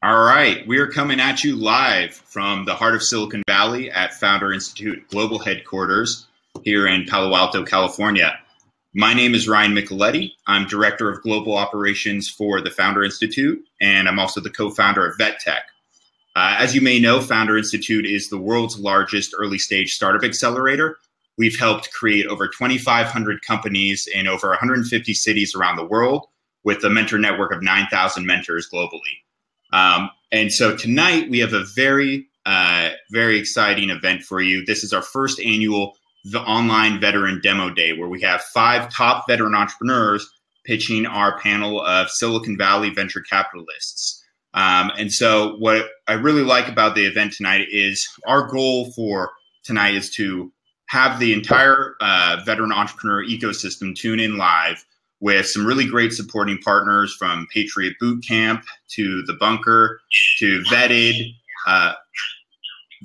All right, we are coming at you live from the heart of Silicon Valley at Founder Institute Global Headquarters here in Palo Alto, California. My name is Ryan Micheletti. I'm Director of Global Operations for the Founder Institute, and I'm also the co-founder of VetTech. As you may know, Founder Institute is the world's largest early-stage startup accelerator. We've helped create over 2,500 companies in over 150 cities around the world with a mentor network of 9,000 mentors globally. And so tonight we have a very exciting event for you. This is our first annual online veteran demo day where we have 5 top veteran entrepreneurs pitching our panel of Silicon Valley venture capitalists. And so what I really like about the event tonight is our goal for tonight is to have the entire veteran entrepreneur ecosystem tune in live with some really great supporting partners from Patriot Bootcamp to The Bunker to Vetted,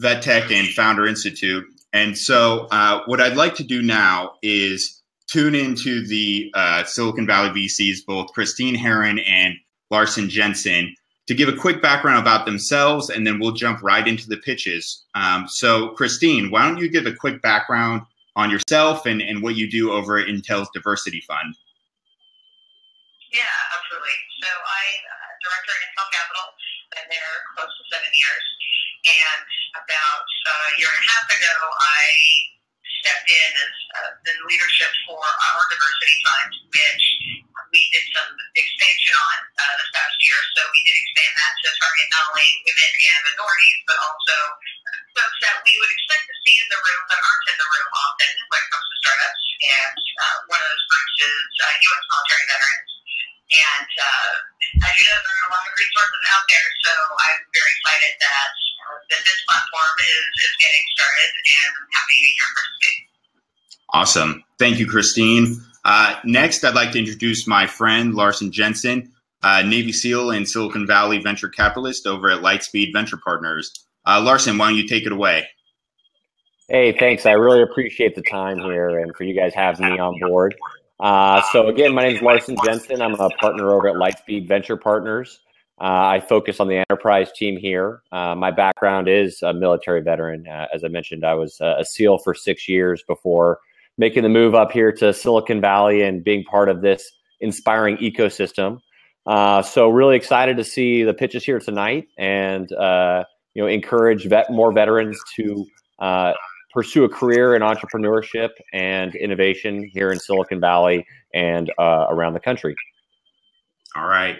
VetTech, and Founder Institute. And so what I'd like to do now is tune into the Silicon Valley VCs, both Christine Herron and Larsen Jensen, to give a quick background about themselves, and then we'll jump right into the pitches. So Christine, why don't you give a quick background on yourself and what you do over at Intel's Diversity Fund? Yeah, absolutely. So I'm director at Intel Capital. Been there close to 7 years. And about a year and a half ago, I stepped in as the leadership for our diversity fund, which we did some expansion on this past year. So we did expand that to target not only women and minorities, but also folks that we would expect to see in the room but aren't in the room often when it comes to startups. And one of those groups is U.S. military veterans. And as you know, there are a lot of resources out there, so I'm very excited that this platform is getting started, and I'm happy to be here participating. Awesome. Thank you, Christine. Next, I'd like to introduce my friend, Larsen Jensen, Navy SEAL and Silicon Valley venture capitalist over at Lightspeed Venture Partners. Larsen, why don't you take it away? Hey, thanks. I really appreciate the time here and for you guys having me on board. So again, my name is Larsen Jensen. I'm a partner over at Lightspeed Venture Partners. I focus on the enterprise team here. My background is a military veteran. As I mentioned, I was a SEAL for 6 years before making the move up here to Silicon Valley and being part of this inspiring ecosystem. So really excited to see the pitches here tonight and encourage more veterans to pursue a career in entrepreneurship and innovation here in Silicon Valley and around the country. All right.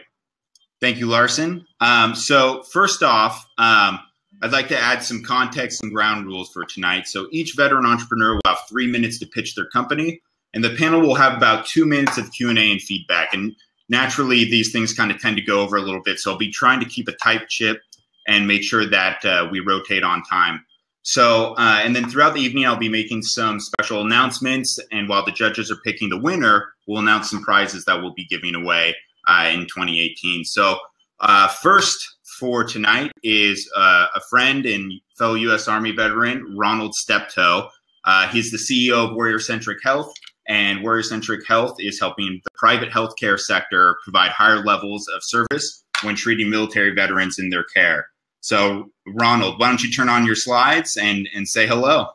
Thank you, Larsen. So first off, I'd like to add some context and ground rules for tonight. So each veteran entrepreneur will have 3 minutes to pitch their company, and the panel will have about 2 minutes of Q&A and feedback. And naturally, these things kind of tend to go over a little bit, so I'll be trying to keep a tight ship and make sure that we rotate on time. So, and then throughout the evening, I'll be making some special announcements. And while the judges are picking the winner, we'll announce some prizes that we'll be giving away in 2018. So first for tonight is a friend and fellow U.S. Army veteran, Ronald Steptoe. He's the CEO of Warrior Centric Health. And Warrior Centric Health is helping the private healthcare sector provide higher levels of service when treating military veterans in their care. So, Ronald, why don't you turn on your slides and say hello?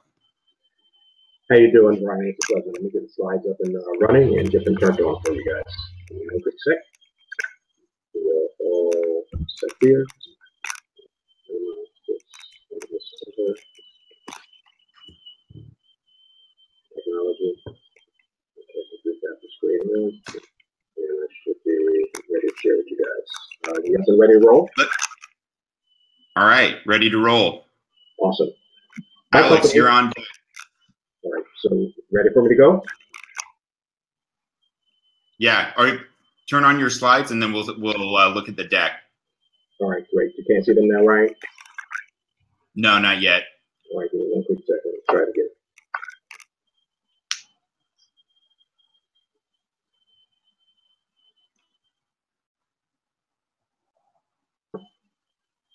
How you doing, Brian? It's a pleasure. Let me get the slides up and running and get them turned on for you guys. Give me a quick sec. We're all set here. Technology. The screen in, and I should be ready to share with you guys. You guys are ready to roll? All right, ready to roll. Awesome. Alex, you're on. All right, so ready for me to go? Yeah. All right, turn on your slides, and then we'll look at the deck. All right, great. You can't see them now, right? No, not yet. All right, give me 1 quick second. Let's try it again.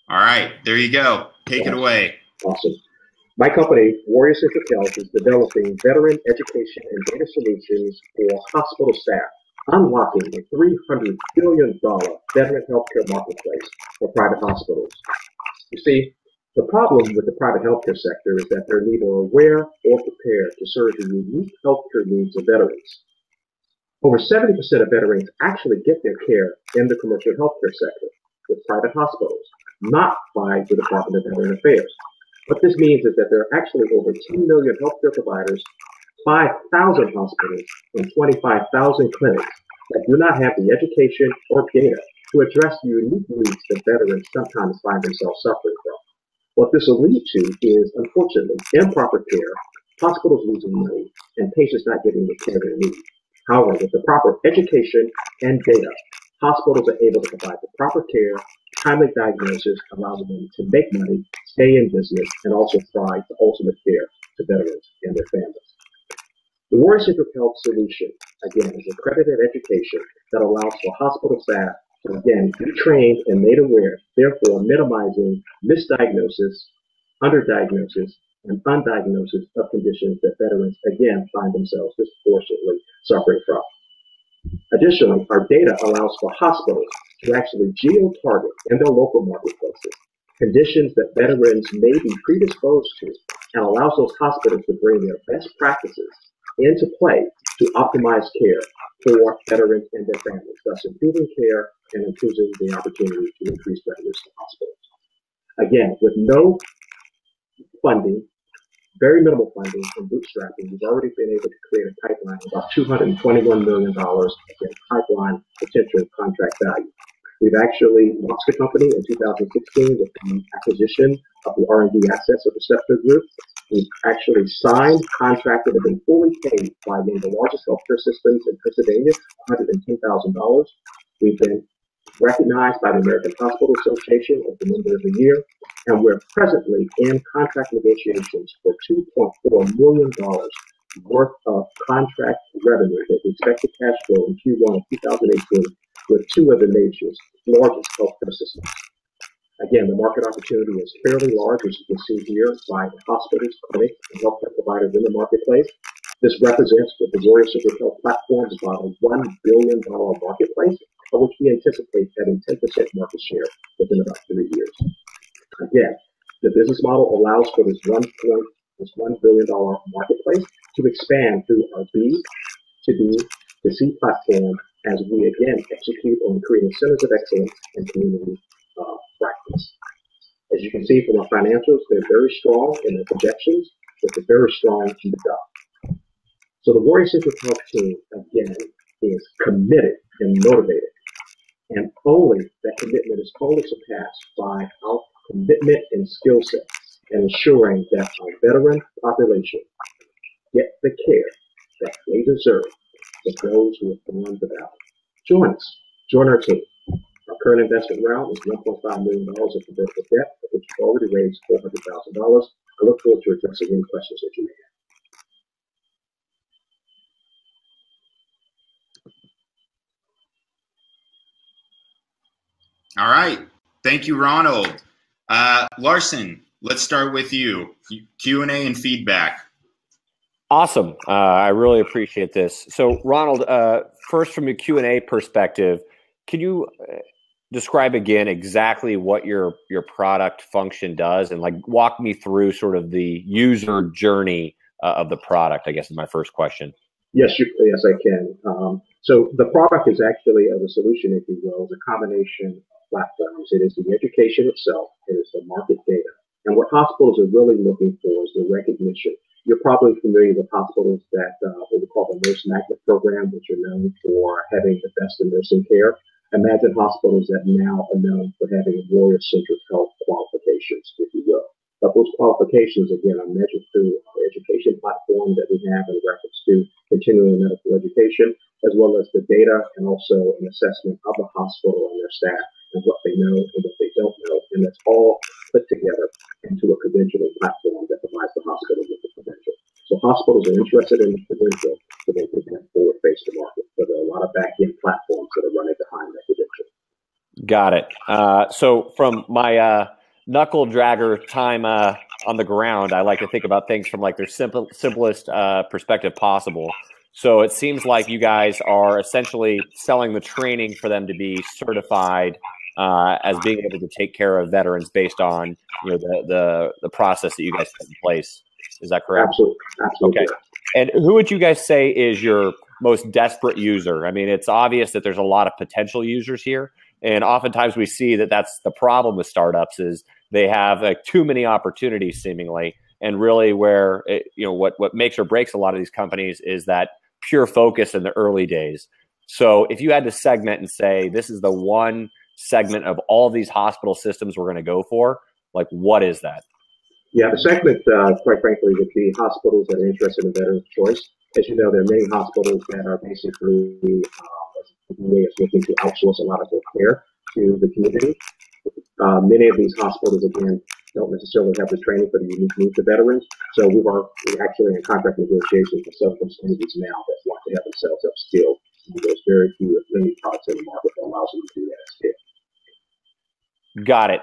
All right, there you go. Take it away. Awesome. My company, Warrior Centric Health, is developing veteran education and data solutions for hospital staff. unlocking a $300 billion veteran healthcare marketplace for private hospitals. You see, the problem with the private healthcare sector is that they're neither aware or prepared to serve the unique healthcare needs of veterans. Over 70% of veterans actually get their care in the commercial healthcare sector with private hospitals, not by the Department of Veteran Affairs. What this means is that there are actually over 10 million healthcare providers, 5,000 hospitals, and 25,000 clinics that do not have the education or data to address the unique needs that veterans sometimes find themselves suffering from. What this will lead to is, unfortunately, improper care, hospitals losing money, and patients not getting the care they need. However, with the proper education and data, hospitals are able to provide the proper care, timely diagnosis, allowing them to make money, stay in business, and also provide the ultimate care to veterans and their families. The Warrior-Centric Health solution, again, is accredited education that allows for hospital staff to, again, be trained and made aware, therefore minimizing misdiagnosis, underdiagnosis, and undiagnosis of conditions that veterans, again, find themselves disproportionately suffering from. Additionally, our data allows for hospitals to actually geo-target in their local marketplaces conditions that veterans may be predisposed to, and allows those hospitals to bring their best practices into play to optimize care for veterans and their families, thus improving care and improving the opportunity to increase revenues to hospitals. Again, with no funding, very minimal funding and bootstrapping, we've already been able to create a pipeline of about $221 million in pipeline potential contract value. We've actually launched the company in 2016 with the acquisition of the R&D assets of the Scepter Group. We've actually signed, contracted, and been fully paid by one of the largest healthcare systems in Pennsylvania, $110,000. We've been recognized by the American Hospital Association as the Member of the Year, and we're presently in contract negotiations for $2.4 million worth of contract revenue that we expect to cash flow in Q1 of 2018 with two of the nation's largest healthcare systems. Again, the market opportunity is fairly large, as you can see here, by the hospitals, clinics, and healthcare providers in the marketplace. This represents, with the Warrior-Centric Health platform, about a $1 billion marketplace, of which we anticipate having 10% market share within about 3 years. Again, the business model allows for this $1 billion marketplace to expand through our B to B to C platform as we again execute on creating centers of excellence and community practice. As you can see from our financials, they're very strong in their projections with a very strong EBITDA. So the Warrior-Centric Health team, again, is committed and motivated. And only that commitment is only surpassed by our commitment and skill set and ensuring that our veteran population get the care that they deserve for those who have gone the battle. Join us. Join our team. Our current investment round is $1.5 million of convertible debt, of which we've already raised $400,000. I look forward to addressing any questions that you may have. All right. Thank you, Ronald. Larsen, let's start with you. Q&A and feedback. Awesome. I really appreciate this. So, Ronald, first from a Q&A perspective, can you describe again exactly what your product function does and like walk me through sort of the user journey of the product, I guess is my first question. Yes, yes, I can. So the product is actually, as a solution, if you will, is a combination of platforms. It is the education itself. It is the market data. And what hospitals are really looking for is the recognition. You're probably familiar with hospitals that what we call the Nurse Magnet program, which are known for having the best in nursing care. Imagine hospitals that now are known for having Warrior-Centric Health qualifications, if you will. But those qualifications, again, are measured through our education platform that we have in reference to continuing medical education, as well as the data and also an assessment of the hospital and their staff and what they know and what they don't know. And that's all put together into a credentialing platform that provides the hospital with the credential. So hospitals are interested in the credential so they can have forward-face the market. But there are a lot of back-end platforms that are running behind that credential. Got it. So from my knuckle dragger time on the ground, I like to think about things from like their simplest perspective possible. So it seems like you guys are essentially selling the training for them to be certified as being able to take care of veterans based on the process that you guys put in place. Is that correct? Absolutely. Okay. And who would you guys say is your most desperate user? I mean, it's obvious that there's a lot of potential users here, and oftentimes we see that that's the problem with startups is they have too many opportunities seemingly, and really where what makes or breaks a lot of these companies is that pure focus in the early days. So if you had to segment and say this is the one segment of all these hospital systems we're going to go for, like what is that? Yeah, the segment, quite frankly, would be hospitals that are interested in veterans' choice. As you know, there are many hospitals that are basically looking to outsource a lot of their care to the community. Many of these hospitals, again, don't necessarily have the training for the unique needs of veterans. So we're actually in contract negotiations with some of those entities now that want to have themselves upskilled. And there's very few, if any, products in the market that allows them to do that at scale. Got it.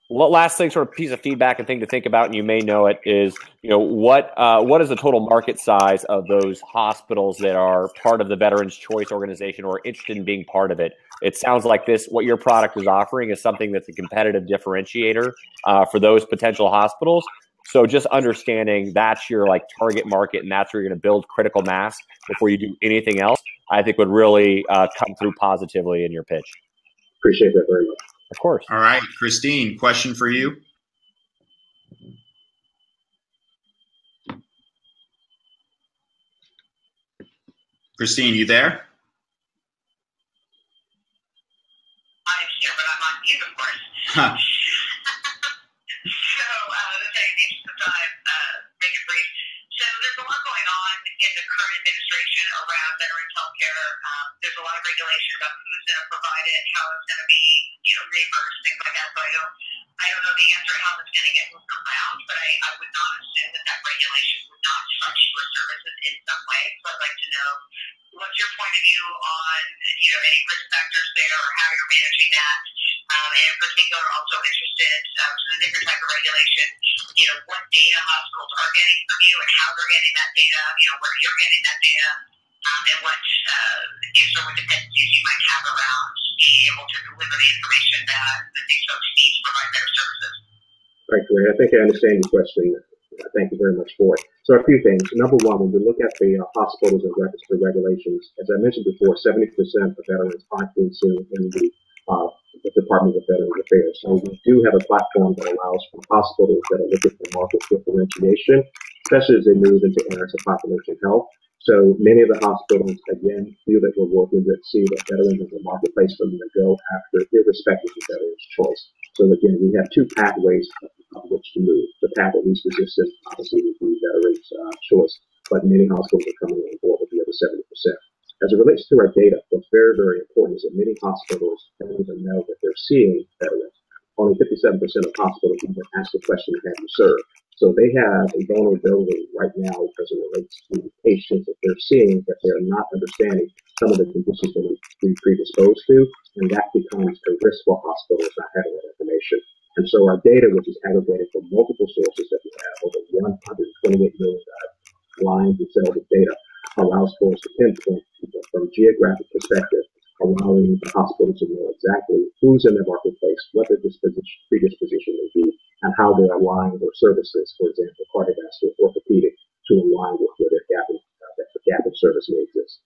Last thing, sort of piece of feedback and thing to think about, and you may know it, is what is the total market size of those hospitals that are part of the Veterans Choice Organization or interested in being part of it? It sounds like what your product is offering is something that's a competitive differentiator for those potential hospitals. So just understanding that's your target market and that's where you're going to build critical mass before you do anything else, I think would really come through positively in your pitch. Appreciate that very much. Of course. All right, Christine, question for you. Christine, you there? I'm here, but I'm on mute, of course. Huh. So, the techniques of time, make it brief. So, there's a lot going on in the current administration around veterans healthcare. There's a lot of regulation about who's going to provide it, how it's going to be, reimbursed, things like that. So, I don't know the answer to how it's going to get moved around, but I would not assume that regulation would not touch your services in some way. So, I'd like to know what's your point of view on, any risk factors there or how you're managing that. And in particular, also interested to the different type of regulation, what data hospitals are getting from you and how they're getting that data, where you're getting that data, and what ifs or what dependencies you might have around being able to deliver the information that these folks need to provide better services. Right, Gary. I think I understand your question. Thank you very much for it. So a few things. Number one, when we look at the hospitals and register regulations, as I mentioned before, 70% of veterans aren't being seen in the Department of Veterans Affairs. So we do have a platform that allows for hospitals that are looking for market differentiation, especially as they move into areas of population health. So many of the hospitals, again, feel that we're working with, see that veterans is a marketplace for them to go after, irrespective of veterans' choice. So again, we have two pathways of which to move. The path of least resistance, obviously, would be veterans' choice, but many hospitals are coming on board with the other 70%. As it relates to our data, what's very, very important is that many hospitals don't even know that they're seeing veterans. Only 57% of hospitals even ask the question, have you served? So they have a vulnerability right now as it relates to patients that they're seeing that they're not understanding some of the conditions that they be predisposed to, and that becomes a risk for hospitals not having that information. And so our data, which is aggregated from multiple sources that we have, over 128 million lines and cells of data, allows for us to pinpoint from a geographic perspective, allowing the hospital to know exactly who's in the marketplace, what their predisposition may be, and how they align their services, for example, cardiovascular, orthopedic, to align with where their gap in service may exist.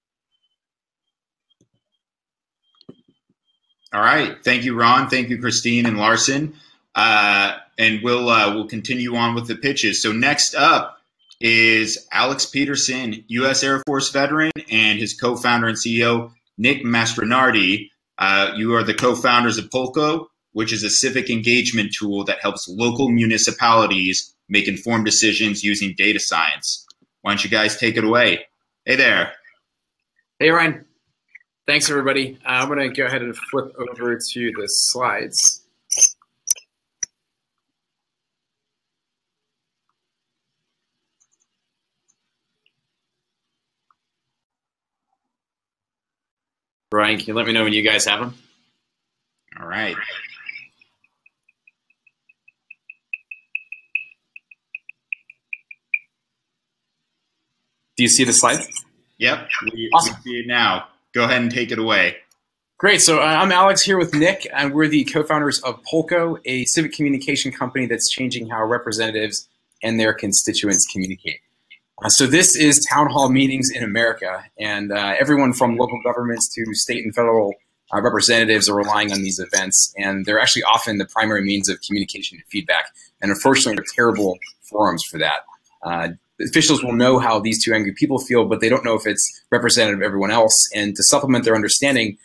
All right. Thank you, Ron. Thank you, Christine and Larsen. And we'll continue on with the pitches. So next up is Alex Peterson, U.S. Air Force veteran, and his co-founder and CEO, Nick Mastronardi. You are the co-founders of Polko, which is a civic engagement tool that helps local municipalities make informed decisions using data science. Why don't you guys take it away? Hey there. Hey, Ryan. Thanks, everybody. I'm going to go ahead and flip over to the slides. Ryan, can you let me know when you guys have them? All right. Do you see the slides? Yep, we Awesome. see it now. Go ahead and take it away. Great. So I'm Alex here with Nick, and we're the co-founders of Polko, a civic communication company that's changing how representatives and their constituents communicate. So this is town hall meetings in America, and everyone from local governments to state and federal representatives are relying on these events, and they're actually often the primary means of communication and feedback, and unfortunately they're terrible forums for that. Officials will know how these two angry people feel, but they don't know if it's representative of everyone else, and to supplement their understanding,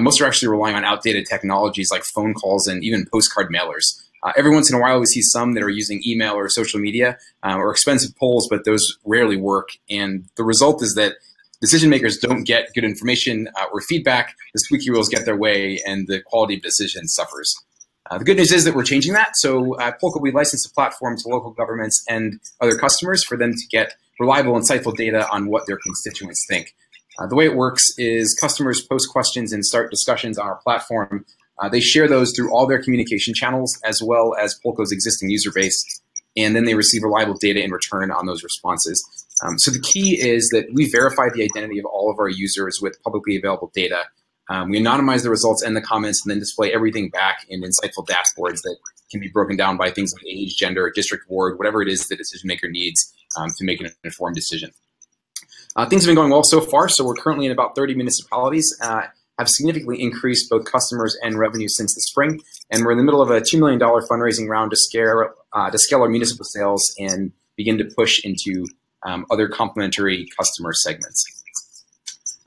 most are actually relying on outdated technologies like phone calls and even postcard mailers. Every once in a while, we see some that are using email or social media or expensive polls, but those rarely work. And the result is that decision makers don't get good information or feedback, the squeaky wheels get their way, and the quality of decision suffers. The good news is that we're changing that. So at Polko, we license the platform to local governments and other customers for them to get reliable, insightful data on what their constituents think. The way it works is customers post questions and start discussions on our platform. They share those through all their communication channels as well as Polko's existing user base, and then they receive reliable data in return on those responses. So the key is that we verify the identity of all of our users with publicly available data. We anonymize the results and the comments and then display everything back in insightful dashboards that can be broken down by things like age, gender, district, ward, whatever it is the decision maker needs to make an informed decision. Things have been going well so far, so we're currently in about 30 municipalities, have significantly increased both customers and revenue since the spring, and we're in the middle of a $2 million fundraising round to scale our municipal sales and begin to push into other complementary customer segments.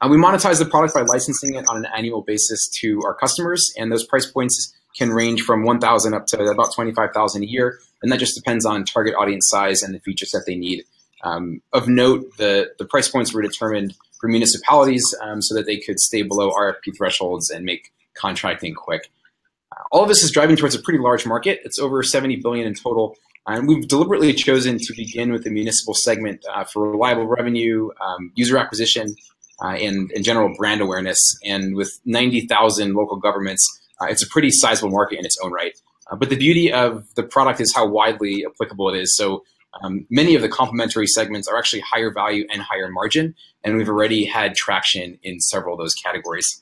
We monetize the product by licensing it on an annual basis to our customers, and those price points can range from $1,000 up to about $25,000 a year, and that just depends on target audience size and the features that they need. Of note, the price points were determined for municipalities so that they could stay below RFP thresholds and make contracting quick. All of this is driving towards a pretty large market. It's over $70 billion in total. And we've deliberately chosen to begin with the municipal segment for reliable revenue, user acquisition, and general brand awareness. And with 90,000 local governments, it's a pretty sizable market in its own right. But the beauty of the product is how widely applicable it is. So many of the complementary segments are actually higher value and higher margin, and we've already had traction in several of those categories.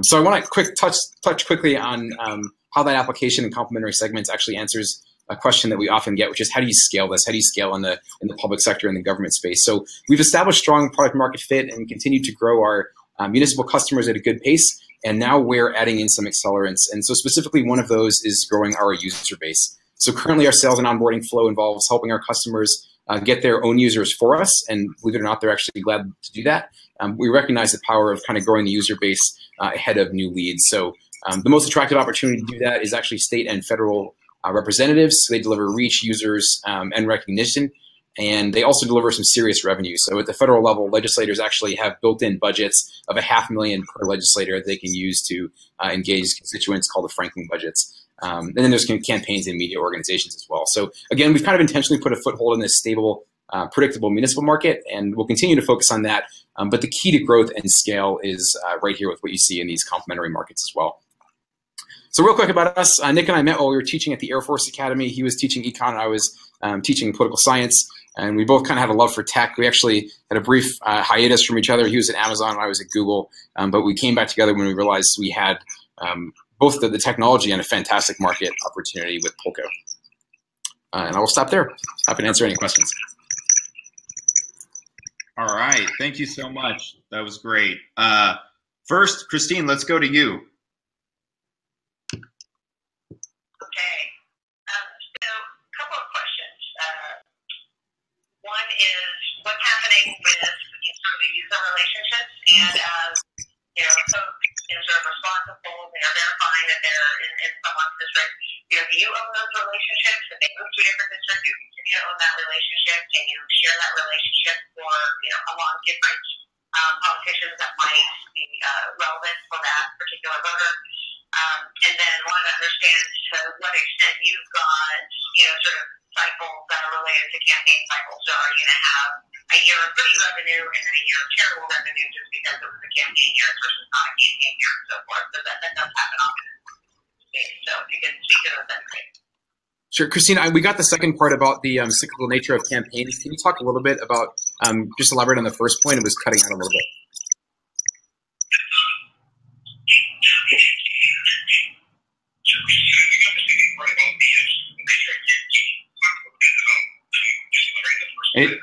So I want to touch quickly on how that application in complementary segments actually answers a question that we often get, which is how do you scale this? How do you scale in the public sector and the government space? So we've established strong product market fit and continue to grow our municipal customers at a good pace, and now we're adding in some accelerants. And so specifically one of those is growing our user base. So currently our sales and onboarding flow involves helping our customers get their own users for us, and believe it or not, they're actually glad to do that. We recognize the power of kind of growing the user base ahead of new leads. So the most attractive opportunity to do that is actually state and federal representatives. So they deliver reach, users, and recognition, and they also deliver some serious revenue. So at the federal level, legislators actually have built-in budgets of $500,000 per legislator that they can use to engage constituents, called the Franklin budgets. And then there's campaigns and media organizations as well. So again, we've kind of intentionally put a foothold in this stable, predictable municipal market, and we'll continue to focus on that. But the key to growth and scale is right here with what you see in these complementary markets as well. So real quick about us, Nick and I met while we were teaching at the Air Force Academy. He was teaching econ, and I was teaching political science, and we both kind of had a love for tech. We actually had a brief hiatus from each other. He was at Amazon, and I was at Google, but we came back together when we realized we had both the technology and a fantastic market opportunity with Polko. And I will stop there. Happy to answer any questions. All right. Thank you so much. That was great. First, Christine, let's go to you. Okay. So a couple of questions. One is what's happening with sort of the user relationships, and folks sort of responsible, verifying that they're in someone's district. Do you own those relationships? If they move to a different district, you continue to own that relationship, and you share that relationship for along different politicians that might be relevant for that particular voter. And then want to understand to what extent you've got sort of cycles that are related to campaign cycles. So are you going to have a year of pretty revenue and then a year of terrible revenue just because it was a campaign year versus not a campaign year and so forth? So that does happen often. So if you can speak to those, that'd be great. Sure, Christina, we got the second part about the cyclical nature of campaigns. Can you talk a little bit about Just elaborate on the first point. It was cutting out a little bit.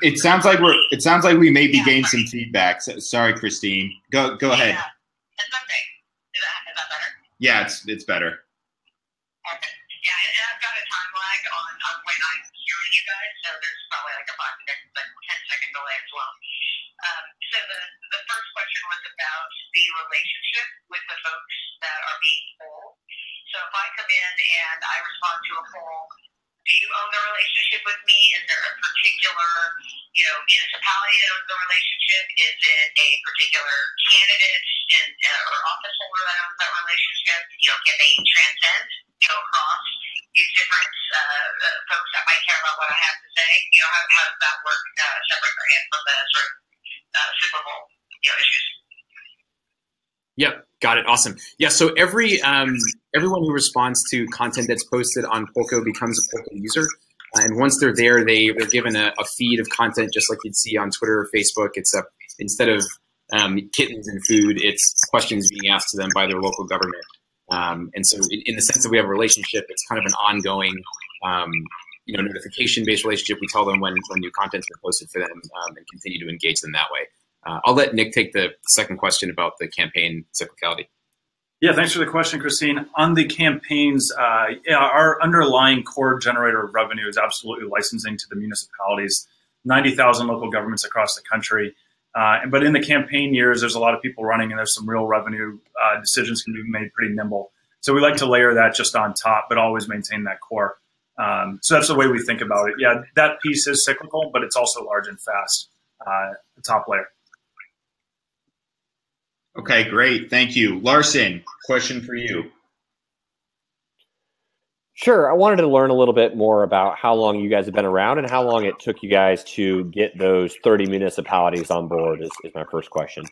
It sounds like we maybe gained some feedback. So, sorry, Christine. Go ahead. Yeah, that's okay. Is that better? Yeah, it's better. Okay. Yeah, and I've got a time lag on when I'm hearing you guys, so there's probably like a 10-second delay as well. So the first question was about the relationship with the folks that are being polled. So if I come in and I respond to a poll, do you own the relationship with me? Is there a particular, municipality that owns the relationship? Is it a particular candidate or office holder that owns that relationship? Can they transcend, across these different folks that might care about what I have to say? How does that work separate again from the sort of Super Bowl, issues? Yep, got it. Awesome. Yeah, so everyone who responds to content that's posted on Polko becomes a Polko user. And once they're there, they're given a feed of content just like you'd see on Twitter or Facebook. It's instead of kittens and food, it's questions being asked to them by their local government. And so in the sense that we have a relationship, it's kind of an ongoing notification-based relationship. We tell them when new content's been posted for them and continue to engage them that way. I'll let Nick take the second question about the campaign cyclicality. Yeah, thanks for the question, Christine. On the campaigns, our underlying core generator of revenue is absolutely licensing to the municipalities, 90,000 local governments across the country. But in the campaign years, there's a lot of people running and there's some real revenue decisions can be made pretty nimble. So we like to layer that just on top, but always maintain that core. So that's the way we think about it. Yeah, that piece is cyclical, but it's also large and fast, the top layer. Okay, great. Thank you. Larsen, question for you. Sure. I wanted to learn a little bit more about how long you guys have been around and how long it took you guys to get those 30 municipalities on board is my first question.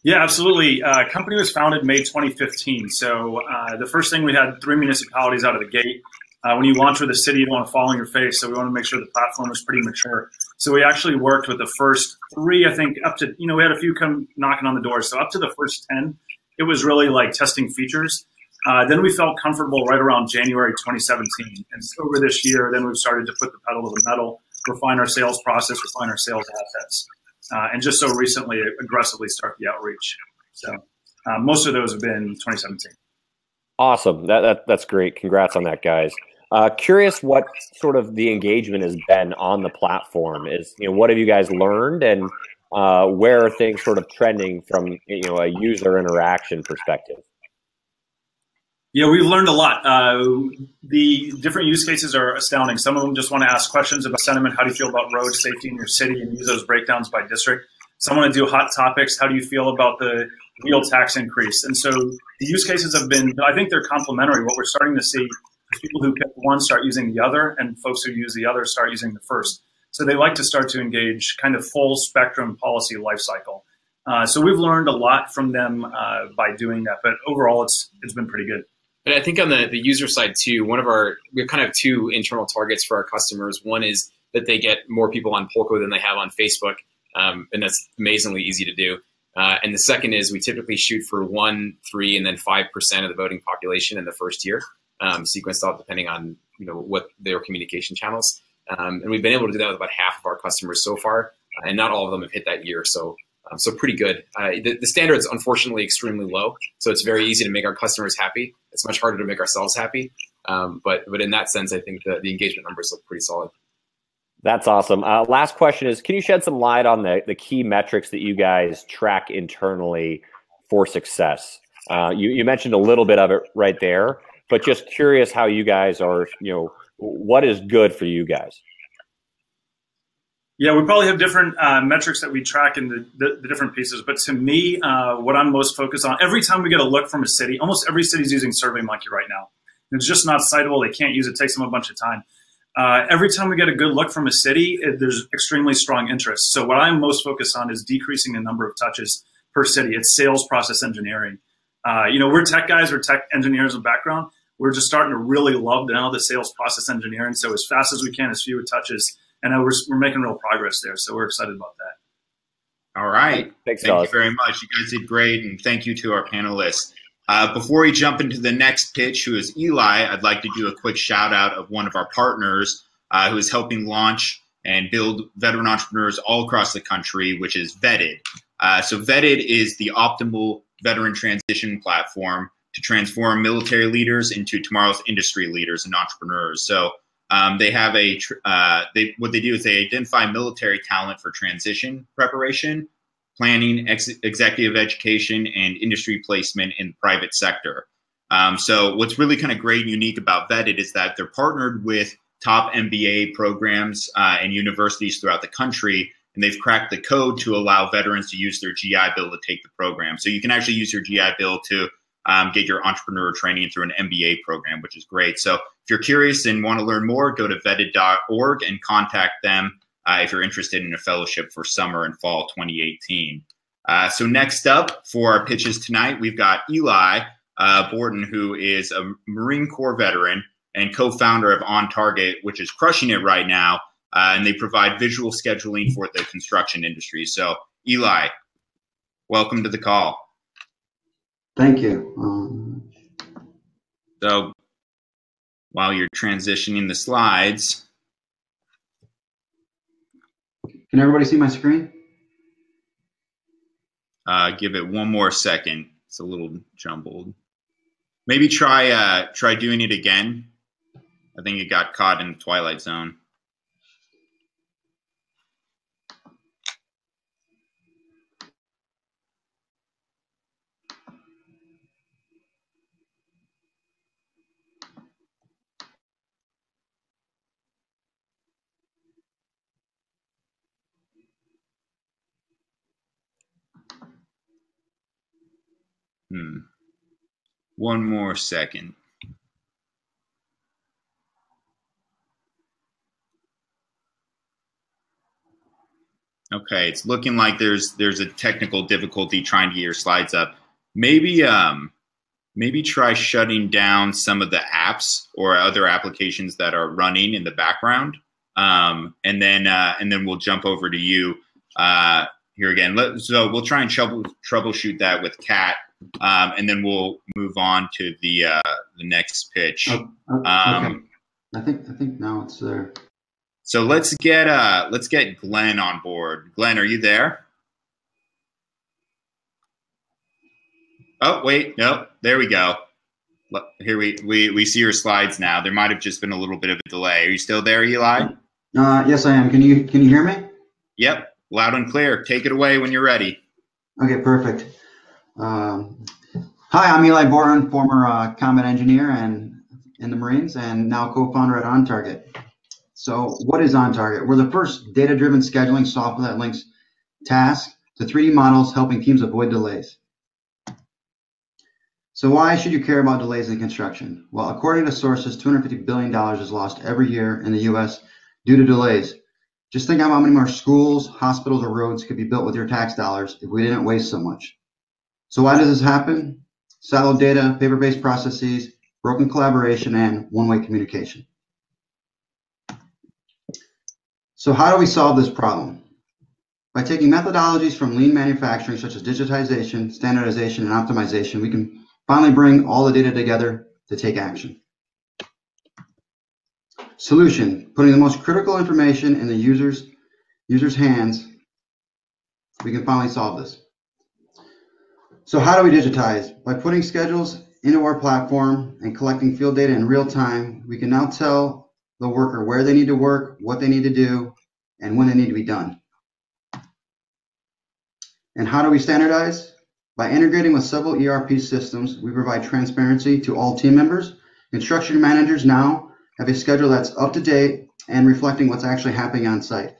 Yeah, absolutely. Company was founded May 2015. So the first thing, we had 3 municipalities out of the gate. When you launch with a city, you don't want to fall on your face. So we want to make sure the platform was pretty mature. So we actually worked with the first 3, I think, up to, we had a few come knocking on the door. So up to the first 10, it was really like testing features. Then we felt comfortable right around January 2017. And so over this year, then we've started to put the pedal to the metal, refine our sales process, refine our sales assets. And just so recently, aggressively start the outreach. So most of those have been 2017. Awesome. That's great. Congrats on that, guys. Curious what sort of the engagement has been on the platform. What have you guys learned, and where are things sort of trending from a user interaction perspective? Yeah, we've learned a lot. The different use cases are astounding. Some of them just want to ask questions about sentiment. How do you feel about road safety in your city, and use those breakdowns by district? Some want to do hot topics. How do you feel about the wheel tax increase? And so the use cases have been, I think they're complementary. What we're starting to see is people who pick one start using the other, and folks who use the other start using the first. So they like to start to engage kind of full spectrum policy lifecycle. So we've learned a lot from them by doing that, but overall it's been pretty good. But I think on the user side too, we have kind of 2 internal targets for our customers. One is that they get more people on Polko than they have on Facebook, and that's amazingly easy to do. And the second is we typically shoot for 1%, 3%, and then 5% of the voting population in the first year, sequenced out depending on what their communication channels. And we've been able to do that with about half of our customers so far, and not all of them have hit that year. So pretty good. The standard is unfortunately extremely low, so it's very easy to make our customers happy. It's much harder to make ourselves happy. But in that sense, I think the engagement numbers look pretty solid. That's awesome. Last question is, can you shed some light on the key metrics that you guys track internally for success? You mentioned a little bit of it right there, but just curious how you guys are, what is good for you guys? Yeah, we probably have different metrics that we track in the different pieces. But to me, what I'm most focused on, every time we get a look from a city, almost every city's using SurveyMonkey right now. It's just not citable. They can't use it. It takes them a bunch of time. Every time we get a good look from a city, there's extremely strong interest. So what I'm most focused on is decreasing the number of touches per city. It's sales process engineering. We're tech guys, we're tech engineers of background. We're just starting to really love now the sales process engineering. So as fast as we can, as few touches, and we're making real progress there. So we're excited about that. All right. Thanks, Thank you very much. You guys did great, and thank you to our panelists. Before we jump into the next pitch, who is Eli, I'd like to do a quick shout out of one of our partners who is helping launch and build veteran entrepreneurs all across the country, which is Vetted. So Vetted is the optimal veteran transition platform to transform military leaders into tomorrow's industry leaders and entrepreneurs. So they have what they do is they identify military talent for transition preparation, planning, executive education, and industry placement in the private sector. So what's really kind of great and unique about Vetted is that they're partnered with top MBA programs and universities throughout the country, and they've cracked the code to allow veterans to use their GI Bill to take the program. So you can actually use your GI Bill to get your entrepreneur training through an MBA program, which is great. So if you're curious and want to learn more, go to vetted.org and contact them if you're interested in a fellowship for summer and fall 2018. So next up for our pitches tonight, we've got Eli Borton, who is a Marine Corps veteran and co-founder of On Target, which is crushing it right now. And they provide visual scheduling for the construction industry. So Eli, welcome to the call. Thank you. So while you're transitioning the slides. Can everybody see my screen? Give it one more second. It's a little jumbled. Maybe try doing it again. I think it got caught in the Twilight Zone. One more second. Okay, it's looking like there's a technical difficulty trying to get your slides up. Maybe try shutting down some of the apps or other applications that are running in the background, and then we'll jump over to you here again. So we'll try and troubleshoot that with Kat, and then we'll move on to the next pitch. Okay. I think now it's there. So let's get Glenn on board. Glenn, are you there? Oh, wait, no, there we go. Here we see your slides now. There might have just been a little bit of a delay. Are you still there, Eli? Yes, I am. Can you hear me? Yep, loud and clear. Take it away when you're ready. Okay, perfect. Hi, I'm Eli Borton, former combat engineer and in the Marines, and now co-founder at On Target. So what is On Target? We're the first data-driven scheduling software that links tasks to 3D models, helping teams avoid delays. So why should you care about delays in construction? Well, according to sources, $250 billion is lost every year in the U.S. due to delays. Just think how many more schools, hospitals, or roads could be built with your tax dollars if we didn't waste so much. So why does this happen? Siloed data, paper-based processes, broken collaboration, and one-way communication. So how do we solve this problem? By taking methodologies from lean manufacturing, such as digitization, standardization, and optimization, we can finally bring all the data together to take action. Solution, putting the most critical information in the user's hands, we can finally solve this. So how do we digitize? By putting schedules into our platform and collecting field data in real time, we can now tell the worker where they need to work, what they need to do, and when they need to be done. And how do we standardize? By integrating with several ERP systems, we provide transparency to all team members. Construction managers now have a schedule that's up to date and reflecting what's actually happening on site.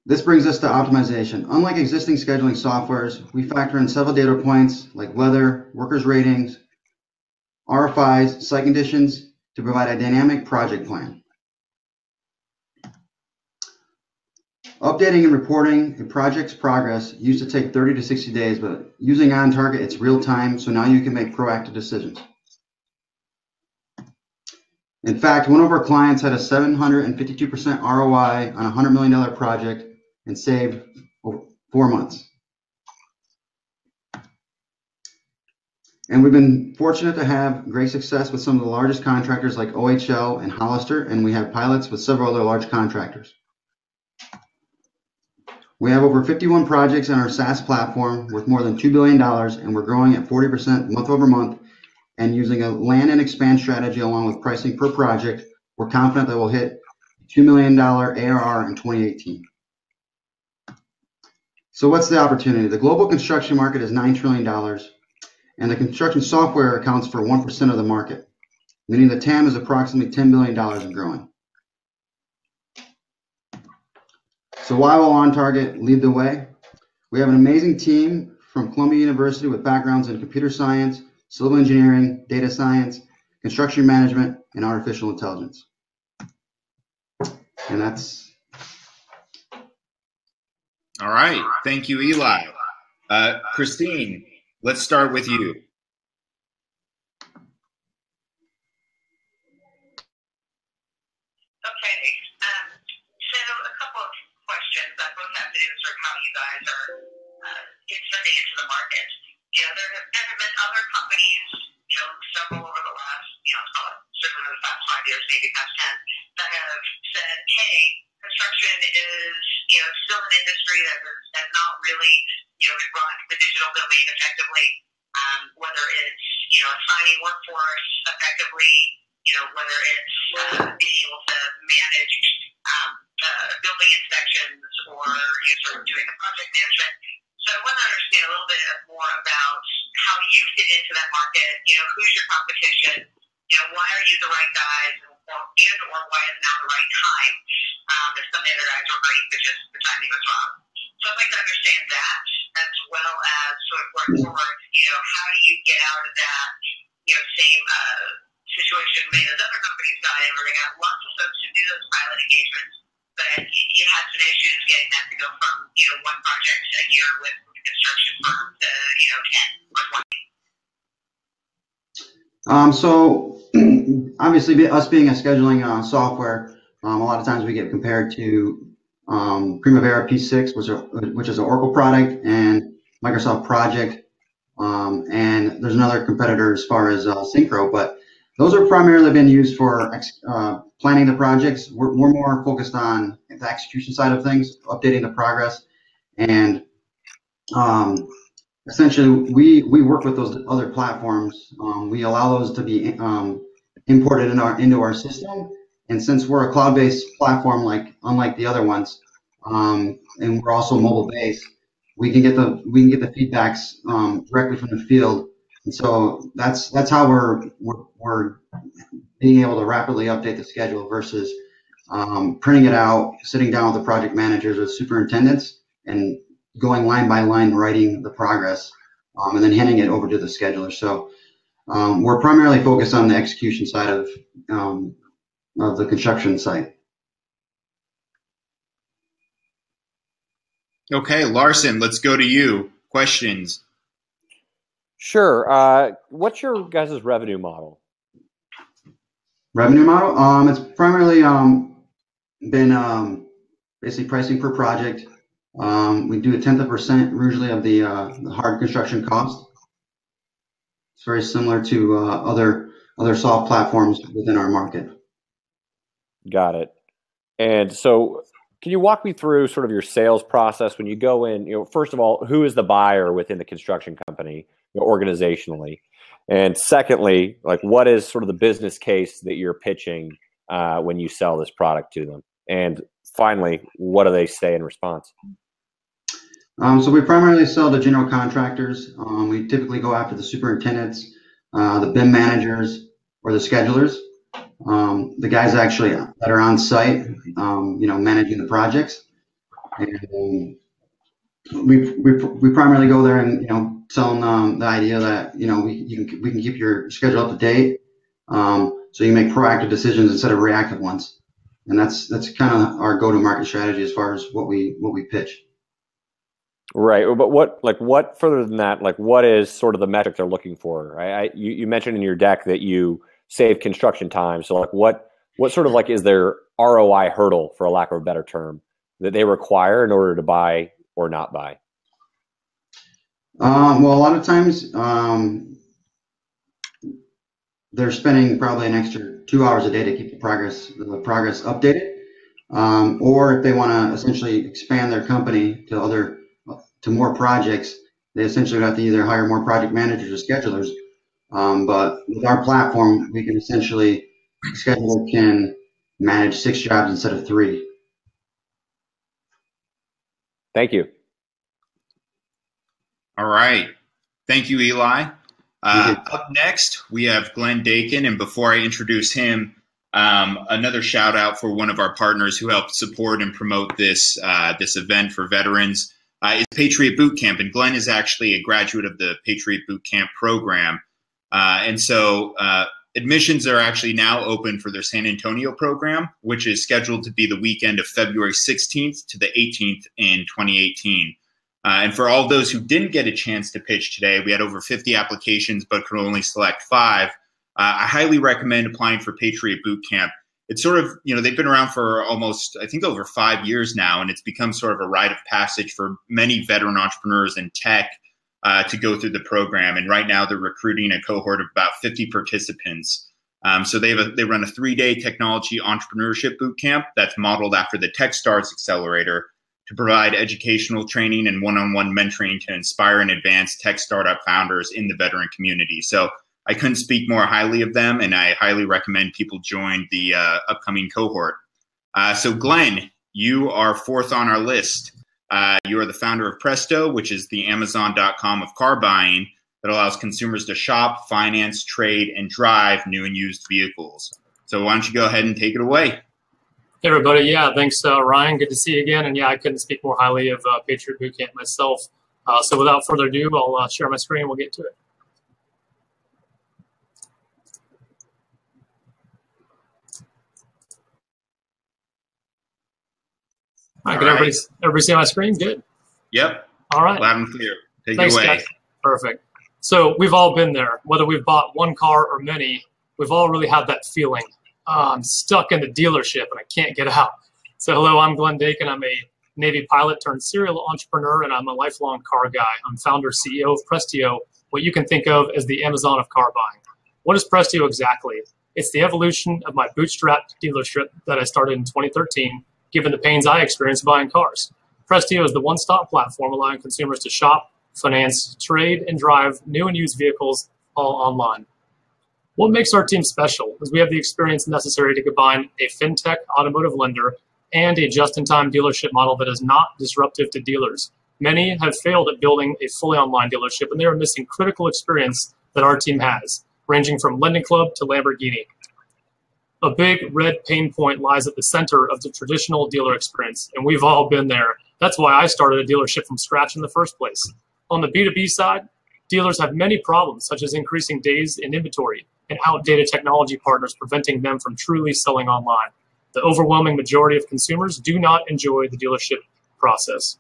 This brings us to optimization. Unlike existing scheduling softwares, we factor in several data points like weather, workers' ratings, RFIs, site conditions to provide a dynamic project plan. Updating and reporting a project's progress used to take 30 to 60 days, but using On Target, it's real time, so now you can make proactive decisions. In fact, one of our clients had a 752% ROI on a $100 million project and saved 4 months. And we've been fortunate to have great success with some of the largest contractors like OHL and Hollister, and we have pilots with several other large contractors. We have over 51 projects on our SaaS platform worth more than $2 billion, and we're growing at 40% month over month. And using a land and expand strategy along with pricing per project, we're confident that we'll hit $2 million ARR in 2018. So what's the opportunity? The global construction market is $9 trillion, and the construction software accounts for 1% of the market, meaning the TAM is approximately $10 billion and growing. So why will OnTarget lead the way? We have an amazing team from Columbia University with backgrounds in computer science, civil engineering, data science, construction management, and artificial intelligence. And that's... All right. Thank you, Eli. Christine, let's start with you. Okay. So a couple of questions that both have to do with sort of how you guys are inserting into the market. You know, there have been other companies, you know, several over the last, you know, certainly over the past 5 years, maybe past 10, that have said, hey, construction is, you know, still an industry that has not really, you know, been brought into the digital domain effectively, whether it's, you know, assigning workforce effectively, you know, whether it's being able to manage building inspections or, you know, sort of doing the project management. So I want to understand a little bit more about how you fit into that market. You know, who's your competition? You know, why are you the right guys, or why is now the right time? If some of the other guys are great, but just the timing was wrong. So I'd like to understand that, as well as sort of going forward. You know, how do you get out of that, you know, same situation many of those other companies got in, where they got lots of folks to do those pilot engagements, but you had some issues getting that to go from, you know, one project a year with a construction firm to, you know, 10 or 20. So obviously, us being a scheduling software, a lot of times we get compared to Primavera P6, which is an Oracle product, and Microsoft Project, and there's another competitor as far as Synchro, but those are primarily been used for planning the projects. We're more focused on the execution side of things, updating the progress, and essentially we work with those other platforms. We allow those to be imported into our system, and since we're a cloud-based platform, unlike the other ones, and we're also mobile-based, we can get the feedbacks directly from the field. And so that's how we're being able to rapidly update the schedule versus printing it out, sitting down with the project managers or superintendents, and going line by line, writing the progress, and then handing it over to the scheduler. So we're primarily focused on the execution side of the construction site. Okay, Larsen, let's go to you. Questions? Sure. What's your guys' revenue model? Revenue model? It's primarily been basically pricing per project. We do 0.1% usually of the hard construction cost. It's very similar to other soft platforms within our market. Got it. And so, can you walk me through sort of your sales process when you go in? You know, first of all, who is the buyer within the construction company, you know, organizationally? And secondly, like, what is sort of the business case that you're pitching when you sell this product to them? And finally, what do they say in response? So we primarily sell to general contractors. We typically go after the superintendents, the BIM managers, or the schedulers. The guys actually that are on site, you know, managing the projects. And we primarily go there and, you know, tell them the idea that, you know, we can keep your schedule up to date, so you make proactive decisions instead of reactive ones. And that's kind of our go-to-market strategy as far as what we pitch. Right, but what further than that? Like, what is sort of the metric they're looking for? Right? You mentioned in your deck that you save construction time. So like what sort of like is their ROI hurdle, for a lack of a better term, that they require in order to buy or not buy? Well, a lot of times they're spending probably an extra 2 hours a day to keep the progress updated. Or if they want to essentially expand their company to more projects, they essentially have to either hire more project managers or schedulers. But with our platform, we can essentially, scheduler can manage 6 jobs instead of 3. Thank you. All right. Thank you, Eli. Up next, we have Glenn Dakin. And before I introduce him, another shout out for one of our partners who helped support and promote this event for veterans is Patriot Boot Camp. And Glenn is actually a graduate of the Patriot Boot Camp program. And so admissions are actually now open for their San Antonio program, which is scheduled to be the weekend of February 16th to the 18th in 2018. And for all those who didn't get a chance to pitch today, we had over 50 applications but could only select 5. I highly recommend applying for Patriot Boot Camp. It's sort of, they've been around for almost, I think, over 5 years now, and it's become sort of a rite of passage for many veteran entrepreneurs in tech to go through the program. And right now they're recruiting a cohort of about 50 participants. So they run a 3-day technology entrepreneurship boot camp that's modeled after the TechStars Accelerator to provide educational training and one-on-one mentoring to inspire and advance tech startup founders in the veteran community. So I couldn't speak more highly of them, and I highly recommend people join the upcoming cohort. So Glenn, you are 4th on our list. You are the founder of Presto, which is the Amazon.com of car buying that allows consumers to shop, finance, trade, and drive new and used vehicles. So why don't you go ahead and take it away? Hey, everybody. Yeah, thanks, Ryan. Good to see you again. And yeah, I couldn't speak more highly of Patriot Boot Camp myself. So without further ado, I'll share my screen and we'll get to it. All right, can everybody see my screen? Good. Yep. All right. Loud and clear. Thanks, it away. Guys. Perfect. So we've all been there. Whether we've bought one car or many, we've all really had that feeling. I'm stuck in the dealership and I can't get out. So hello, I'm Glenn Dakin. I'm a Navy pilot turned serial entrepreneur, and I'm a lifelong car guy. I'm founder, CEO of Presto, what you can think of as the Amazon of car buying. What is Presto exactly? It's the evolution of my bootstrapped dealership that I started in 2013, given the pains I experienced buying cars. Presto is the one-stop platform allowing consumers to shop, finance, trade, and drive new and used vehicles all online. What makes our team special is we have the experience necessary to combine a fintech automotive lender and a just-in-time dealership model that is not disruptive to dealers. Many have failed at building a fully online dealership, and they are missing critical experience that our team has, ranging from Lending Club to Lamborghini. A big red pain point lies at the center of the traditional dealer experience, and we've all been there. That's why I started a dealership from scratch in the first place. On the B2B side, dealers have many problems, such as increasing days in inventory and outdated technology partners preventing them from truly selling online. The overwhelming majority of consumers do not enjoy the dealership process.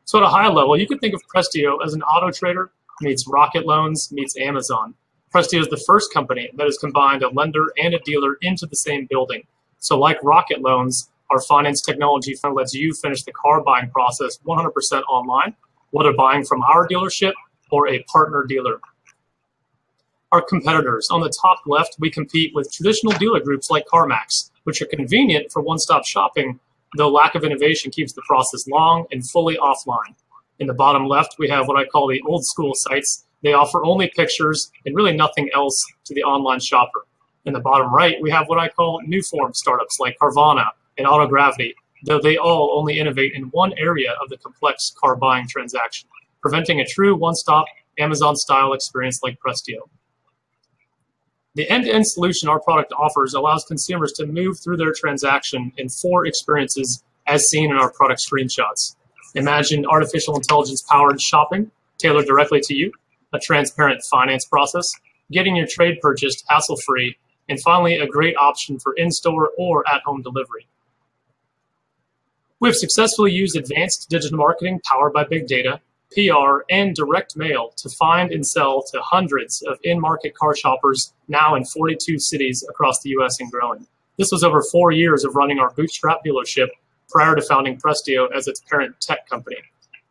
So at a high level, you could think of Presto as an auto trader meets Rocket Loans meets Amazon. Presto is the first company that has combined a lender and a dealer into the same building. So like Rocket Loans, our finance technology lets you finish the car buying process 100% online, whether buying from our dealership or a partner dealer. Our competitors. On the top left, we compete with traditional dealer groups like CarMax, which are convenient for one-stop shopping, though lack of innovation keeps the process long and fully offline. In the bottom left, we have what I call the old school sites. They offer only pictures and really nothing else to the online shopper. In the bottom right, we have what I call new form startups like Carvana and Autogravity, though they all only innovate in one area of the complex car buying transaction, preventing a true one-stop Amazon-style experience like Presto. The end-to-end solution our product offers allows consumers to move through their transaction in 4 experiences as seen in our product screenshots. Imagine artificial intelligence-powered shopping tailored directly to you, a transparent finance process, getting your trade purchased hassle-free, and finally a great option for in-store or at-home delivery. We've successfully used advanced digital marketing powered by big data, PR, and direct mail to find and sell to hundreds of in-market car shoppers now in 42 cities across the U.S. and growing. This was over 4 years of running our bootstrap dealership prior to founding Prestio as its parent tech company.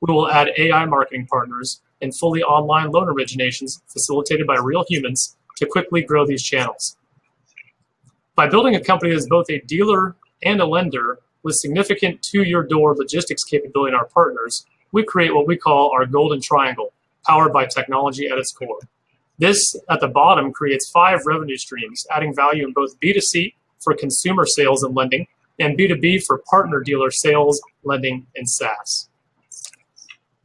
We will add AI marketing partners and fully online loan originations facilitated by real humans to quickly grow these channels. By building a company that is both a dealer and a lender with significant to-your-door logistics capability in our partners, we create what we call our golden triangle, powered by technology at its core. This, at the bottom, creates 5 revenue streams, adding value in both B2C for consumer sales and lending, and B2B for partner dealer sales, lending, and SaaS.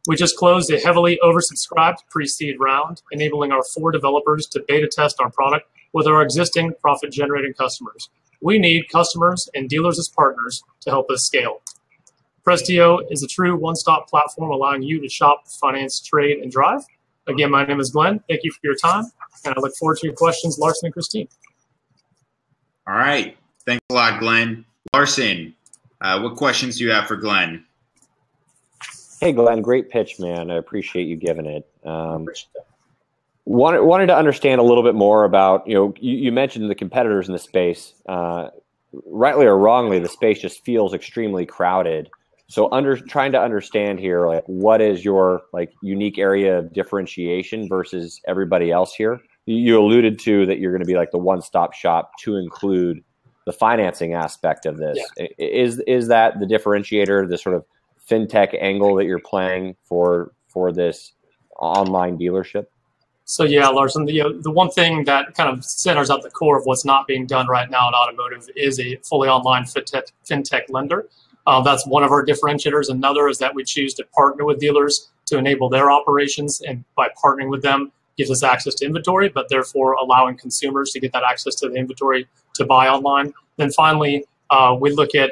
We just closed a heavily oversubscribed pre-seed round, enabling our 4 developers to beta test our product with our existing profit-generating customers. We need customers and dealers as partners to help us scale. Prestio is a true one-stop platform allowing you to shop, finance, trade, and drive. Again, my name is Glenn. Thank you for your time, and I look forward to your questions, Larsen and Christine. All right. Thanks a lot, Glenn. Larsen, what questions do you have for Glenn? Hey, Glenn, great pitch, man. I appreciate you giving it. Wanted to understand a little bit more about, you mentioned the competitors in the space. Rightly or wrongly, the space just feels extremely crowded. So trying to understand here, like, what is your unique area of differentiation versus everybody else here? You alluded to that you're going to be like the one-stop shop to include the financing aspect of this. Yeah. Is that the differentiator, the sort of fintech angle that you're playing for this online dealership? So yeah, Larsen, the one thing that kind of centers at the core of what's not being done right now in automotive is a fully online fintech lender. That's one of our differentiators. Another is that we choose to partner with dealers to enable their operations, and by partnering with them gives us access to inventory, but therefore allowing consumers to get that access to the inventory to buy online. Then finally, we look at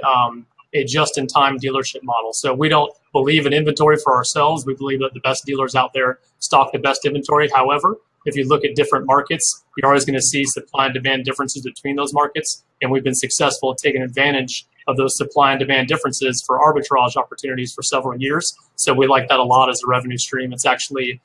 a just-in-time dealership model. So we don't believe in inventory for ourselves. We believe that the best dealers out there stock the best inventory. However, if you look at different markets, you're always going to see supply and demand differences between those markets. And we've been successful at taking advantage of those supply and demand differences for arbitrage opportunities for several years. So we like that a lot as a revenue stream. It's actually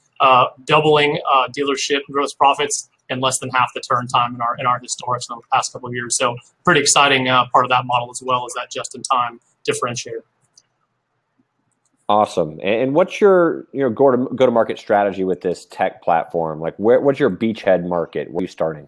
doubling dealership gross profits in less than half the turn time in our historics in the past couple of years. So pretty exciting part of that model as well as that just-in-time differentiator. Awesome. And what's your go-to-market strategy with this tech platform? Like, what's your beachhead market? Where are you starting?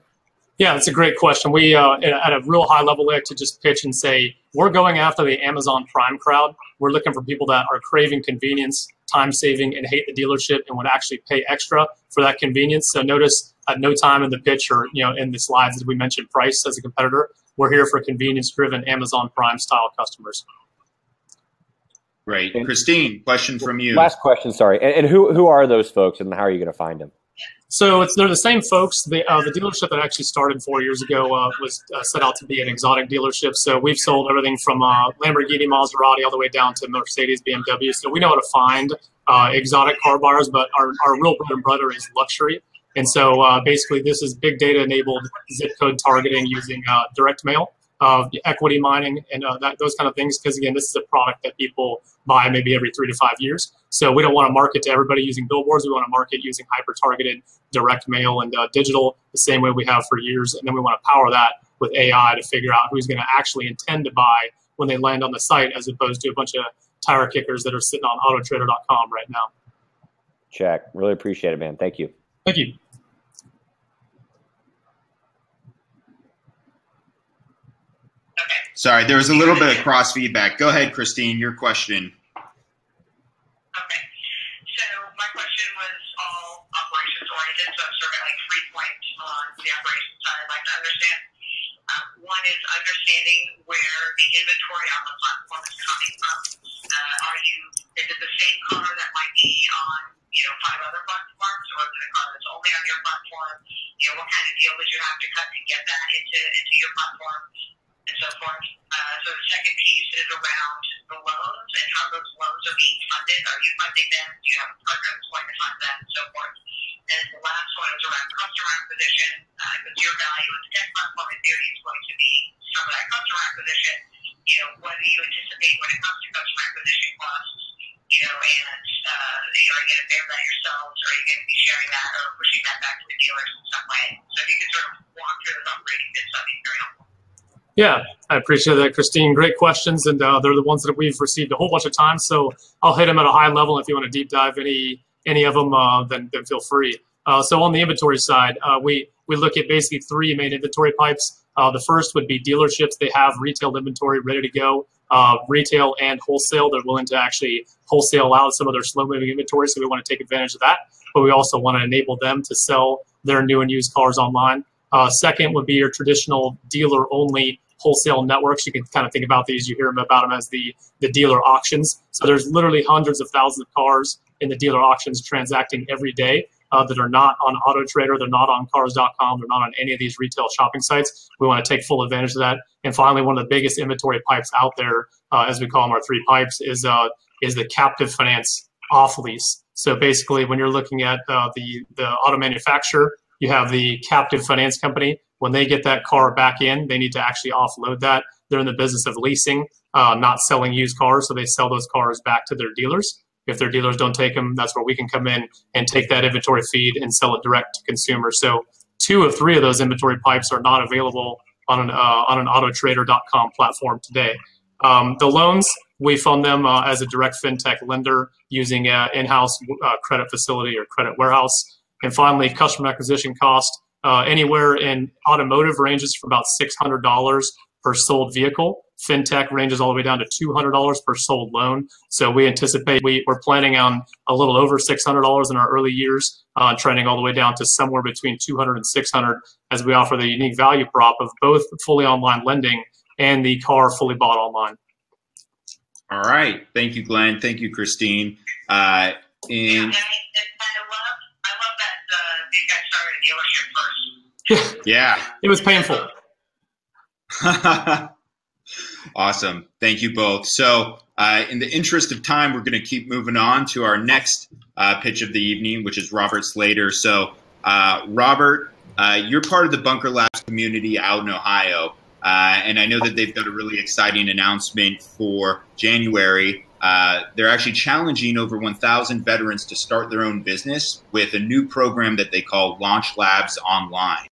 Yeah, that's a great question. We, at a real high level, like to just pitch and say, we're going after the Amazon Prime crowd. We're looking for people that are craving convenience, time saving, and hate the dealership and would actually pay extra for that convenience. So notice at no time in the pitch or in the slides that we mentioned price as a competitor. We're here for convenience-driven Amazon Prime style customers. Right. Christine, question from you. Last question, sorry. And who are those folks and how are you going to find them? So they're the same folks. The dealership that actually started 4 years ago was set out to be an exotic dealership. So we've sold everything from Lamborghini, Maserati, all the way down to Mercedes, BMW. So we know how to find exotic car buyers, but our real bread and butter is luxury. And so basically this is big data enabled zip code targeting using direct mail, equity mining, and those kind of things. Because again, this is a product that people buy maybe every 3 to 5 years. So we don't want to market to everybody using billboards. We want to market using hyper-targeted direct mail and digital the same way we have for years. And then we want to power that with AI to figure out who's going to actually intend to buy when they land on the site, as opposed to a bunch of tire kickers that are sitting on autotrader.com right now. Check. Really appreciate it, man. Thank you. Thank you. Sorry, there was a little bit of cross feedback. Go ahead, Christine, your question. Okay. So my question was all operations oriented, so I'm sort of like 3 points on the operations side I'd like to understand. One is understanding where the inventory on the platform is coming from. Is it the same car that might be on 5 other platforms, or is it a car that's only on your platform? What kind of deal did you have to cut to get that into your platform, and so forth. So the second piece is around the loans and how those loans are being funded. Are you funding them? Do you have a partner that's going to fund them, and so forth? And the last one is around customer acquisition, because your value in the tech platform in theory is going to be some of that customer acquisition. What do you anticipate when it comes to customer acquisition costs? and are you going to bear that yourselves, or are you going to be sharing that or pushing that back to the dealers in some way? So if you could sort of walk through those operating bits, that'd be very helpful. Yeah, I appreciate that, Christine. Great questions, and they're the ones that we've received a whole bunch of times. So I'll hit them at a high level. If you want to deep dive any of them, then feel free. So on the inventory side, we look at basically three main inventory pipes. The first would be dealerships. They have retail inventory ready to go, retail and wholesale. They're willing to actually wholesale out some of their slow-moving inventory, so we want to take advantage of that. But we also want to enable them to sell their new and used cars online. Second would be your traditional dealer-only wholesale networks. You can kind of think about these. You hear about them as the dealer auctions. So there's literally hundreds of thousands of cars in the dealer auctions transacting every day that are not on AutoTrader. They're not on Cars.com. They're not on any of these retail shopping sites. We want to take full advantage of that. And finally, one of the biggest inventory pipes out there, as we call them, our three pipes, is the captive finance off lease. So basically, when you're looking at the auto manufacturer, you have the captive finance company. When they get that car back in, they need to actually offload that. They're in the business of leasing, not selling used cars, so they sell those cars back to their dealers. If their dealers don't take them, that's where we can come in and take that inventory feed and sell it direct to consumer. So 2 of 3 of those inventory pipes are not available on an AutoTrader.com platform today. The loans, we fund them as a direct fintech lender using an in-house credit facility or credit warehouse. And finally, customer acquisition cost, anywhere in automotive ranges from about $600 per sold vehicle. Fintech ranges all the way down to $200 per sold loan. So we anticipate we're planning on a little over $600 in our early years, trending all the way down to somewhere between $200 and $600 as we offer the unique value prop of both fully online lending and the car fully bought online. All right. Thank you, Glenn. Thank you, Christine. I love that you guys started a dealership first. Yeah. It was painful. Awesome. Thank you both. So in the interest of time, we're going to keep moving on to our next pitch of the evening, which is Robert Slater. So Robert, you're part of the Bunker Labs community out in Ohio. And I know that they've got a really exciting announcement for January. They're actually challenging over 1,000 veterans to start their own business with a new program that they call Launch Labs Online,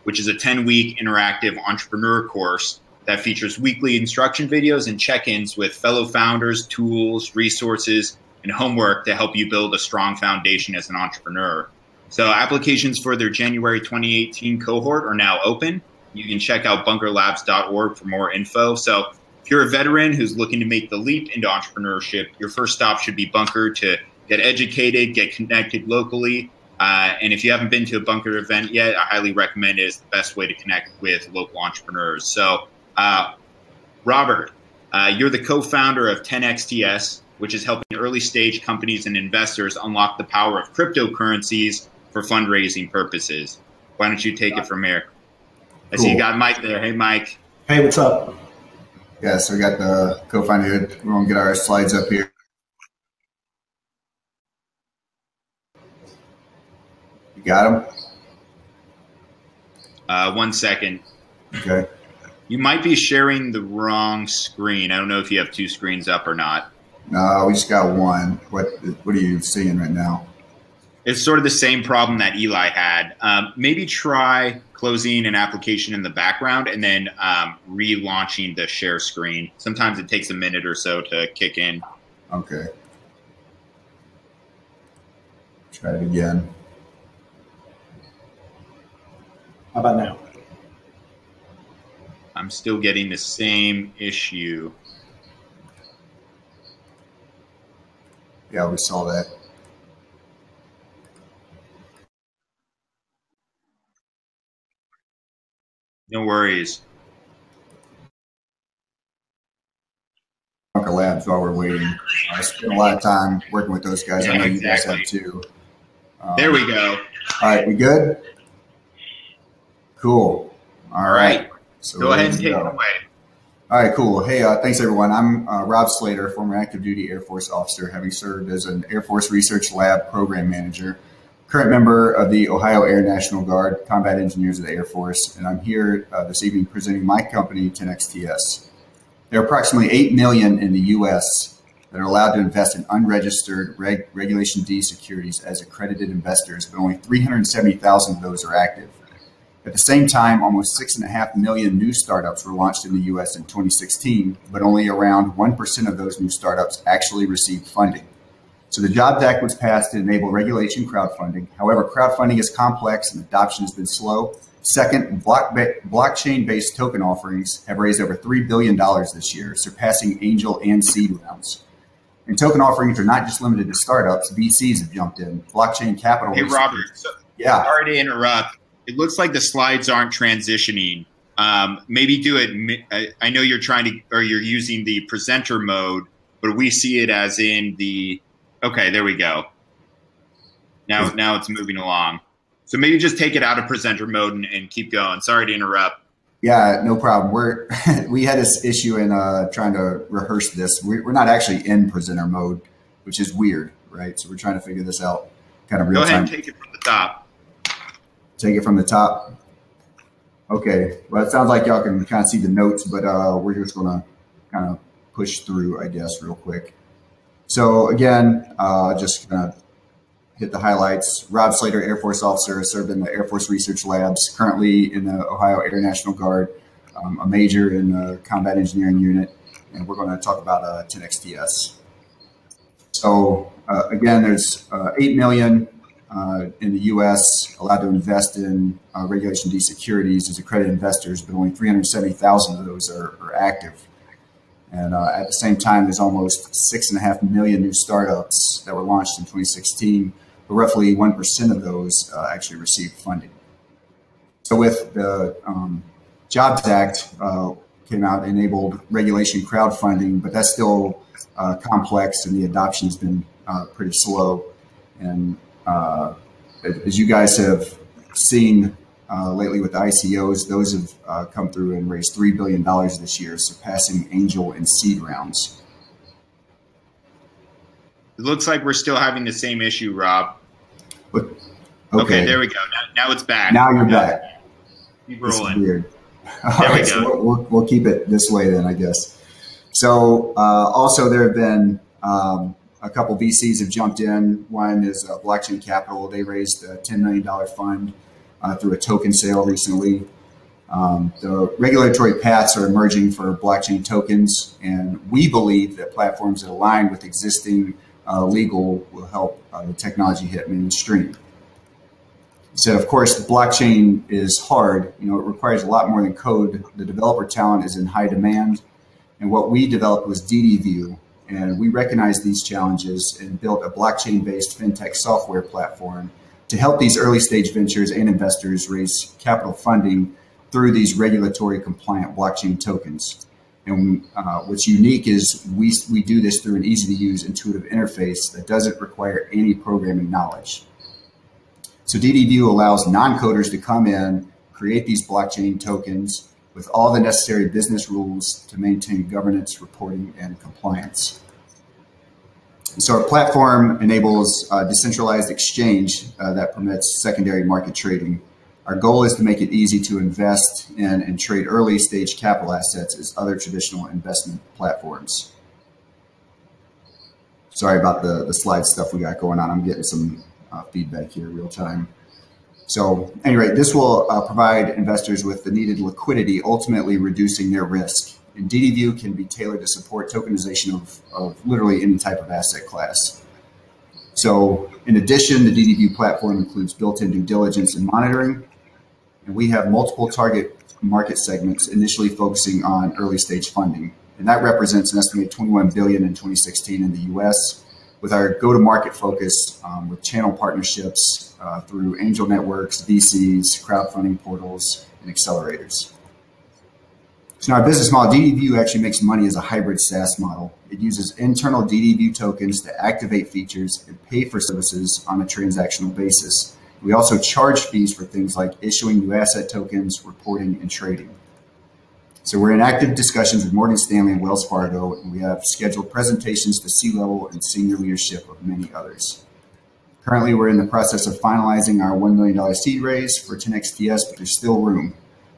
which is a 10-week interactive entrepreneur course that features weekly instruction videos and check-ins with fellow founders, tools, resources, and homework to help you build a strong foundation as an entrepreneur. So applications for their January 2018 cohort are now open. You can check out bunkerlabs.org for more info. So if you're a veteran who's looking to make the leap into entrepreneurship, your first stop should be Bunker to get educated, get connected locally. And if you haven't been to a Bunker event yet, I highly recommend it. It's the best way to connect with local entrepreneurs. So Robert, you're the co-founder of 10XTS, which is helping early stage companies and investors unlock the power of cryptocurrencies for fundraising purposes. Why don't you take it from here? I see you got Mike there. Hey, Mike. Hey, what's up? Yeah, so we got the co-founder here. We're going to get our slides up here. You got them? 1 second. Okay. You might be sharing the wrong screen. I don't know if you have 2 screens up or not. No, we just got one. What are you seeing right now? It's sort of the same problem that Eli had. Maybe try closing an application in the background and then relaunching the share screen. Sometimes it takes a minute or so to kick in. Okay. Try it again. How about now? I'm still getting the same issue. Yeah, we saw that. No worries. Bunker Labs while we're waiting. I spent a lot of time working with those guys. Yeah, I know exactly. You guys have too. There we go. All right, we good? Cool. All right. So go ahead and take it away. All right, cool. Hey, thanks everyone. I'm Rob Slater, former active duty Air Force officer, having served as an Air Force Research Lab program manager, current member of the Ohio Air National Guard, combat engineers of the Air Force, and I'm here this evening presenting my company, 10XTS. There are approximately 8 million in the U.S. that are allowed to invest in unregistered Regulation D securities as accredited investors, but only 370,000 of those are active. At the same time, almost 6.5 million new startups were launched in the U.S. in 2016, but only around 1% of those new startups actually received funding. So the Jobs Act was passed to enable regulation crowdfunding. However, crowdfunding is complex and adoption has been slow. Second, blockchain-based token offerings have raised over $3 billion this year, surpassing angel and seed rounds. And token offerings are not just limited to startups. VCs have jumped in. Blockchain capital. Hey, Robert. Yeah. Sorry to interrupt. It looks like the slides aren't transitioning. Maybe do it. I know you're you're using the presenter mode, but we see it as in the. Okay, there we go. Now it's moving along. So maybe just take it out of presenter mode and keep going. Sorry to interrupt. Yeah, no problem. We had this issue in trying to rehearse this. We're not actually in presenter mode, which is weird, right? So we're trying to figure this out kind of real time. Go ahead and take it from the top. Take it from the top. Okay. Well, it sounds like y'all can kind of see the notes, but we're just going to kind of push through, I guess, real quick. So again, just going to hit the highlights. Rob Slater, Air Force officer, served in the Air Force Research Labs, currently in the Ohio Air National Guard, a major in the Combat Engineering Unit, and we're going to talk about 10XTS. So again, there's 8 million in the U.S. allowed to invest in Regulation D securities as accredited investors, but only 370,000 of those are active. And at the same time, there's almost 6.5 million new startups that were launched in 2016, but roughly 1% of those actually received funding. So with the Jobs Act came out, enabled regulation crowdfunding, but that's still complex and the adoption has been pretty slow. And as you guys have seen lately with the ICOs, those have come through and raised $3 billion this year, surpassing angel and seed rounds. It looks like we're still having the same issue, Rob. Okay, there we go. Now it's back. Now you're back. Keep rolling. This is weird. There we go. So we'll keep it this way then, I guess. So also there have been a couple VCs have jumped in. One is Blockchain Capital. They raised a $10 million fund through a token sale recently. The regulatory paths are emerging for blockchain tokens, and we believe that platforms that align with existing legal will help the technology hit mainstream. So, of course, the blockchain is hard. You know, it requires a lot more than code. The developer talent is in high demand, and what we developed was DDView, and we recognized these challenges and built a blockchain-based fintech software platform to help these early-stage ventures and investors raise capital funding through these regulatory compliant blockchain tokens. And what's unique is we do this through an easy-to-use intuitive interface that doesn't require any programming knowledge. So DDView allows non-coders to come in, create these blockchain tokens with all the necessary business rules to maintain governance, reporting, and compliance. So our platform enables decentralized exchange that permits secondary market trading. Our goal is to make it easy to invest in and trade early stage capital assets as other traditional investment platforms. Sorry about the slide stuff we got going on. I'm getting some feedback here real time. So anyway, this will provide investors with the needed liquidity, ultimately reducing their risk. And DDView can be tailored to support tokenization of literally any type of asset class. So in addition, the DDView platform includes built-in due diligence and monitoring. And we have multiple target market segments initially focusing on early stage funding. And that represents an estimated $21 billion in 2016 in the US, with our go-to-market focus with channel partnerships through angel networks, VCs, crowdfunding portals, and accelerators. So in our business model, DDView actually makes money as a hybrid SaaS model. It uses internal DDView tokens to activate features and pay for services on a transactional basis. We also charge fees for things like issuing new asset tokens, reporting, and trading. So we're in active discussions with Morgan Stanley and Wells Fargo, and we have scheduled presentations to C-level and senior leadership of many others. Currently, we're in the process of finalizing our $1 million seed raise for 10XTS, but there's still room.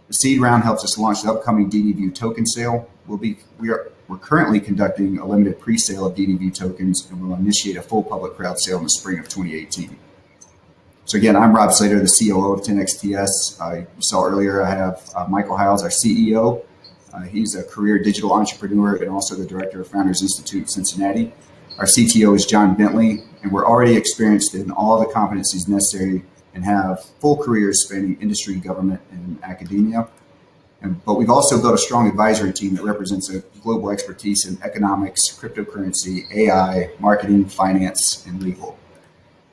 The seed round helps us launch the upcoming DDView token sale. We're currently conducting a limited pre-sale of DDView tokens, and we'll initiate a full public crowd sale in the spring of 2018. So again, I'm Rob Slater, the COO of 10XTS. You saw earlier I have Michael Hiles, our CEO. He's a career digital entrepreneur and also the director of Founders Institute in Cincinnati. Our CTO is John Bentley, and we're already experienced in all the competencies necessary and have full careers spanning industry, government, and academia. But we've also built a strong advisory team that represents a global expertise in economics, cryptocurrency, AI, marketing, finance, and legal.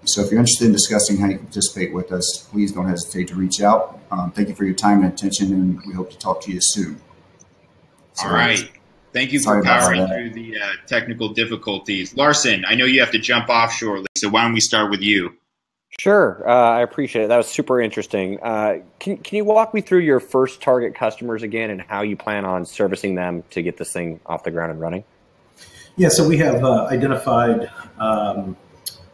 So if you're interested in discussing how you can participate with us, please don't hesitate to reach out. Thank you for your time and attention, and we hope to talk to you soon. All right. Thank you for powering through the technical difficulties. Larsen, I know you have to jump off shortly, so why don't we start with you? Sure. I appreciate it. That was super interesting. Can you walk me through your first target customers again and how you plan on servicing them to get this thing off the ground and running? Yeah, so we have identified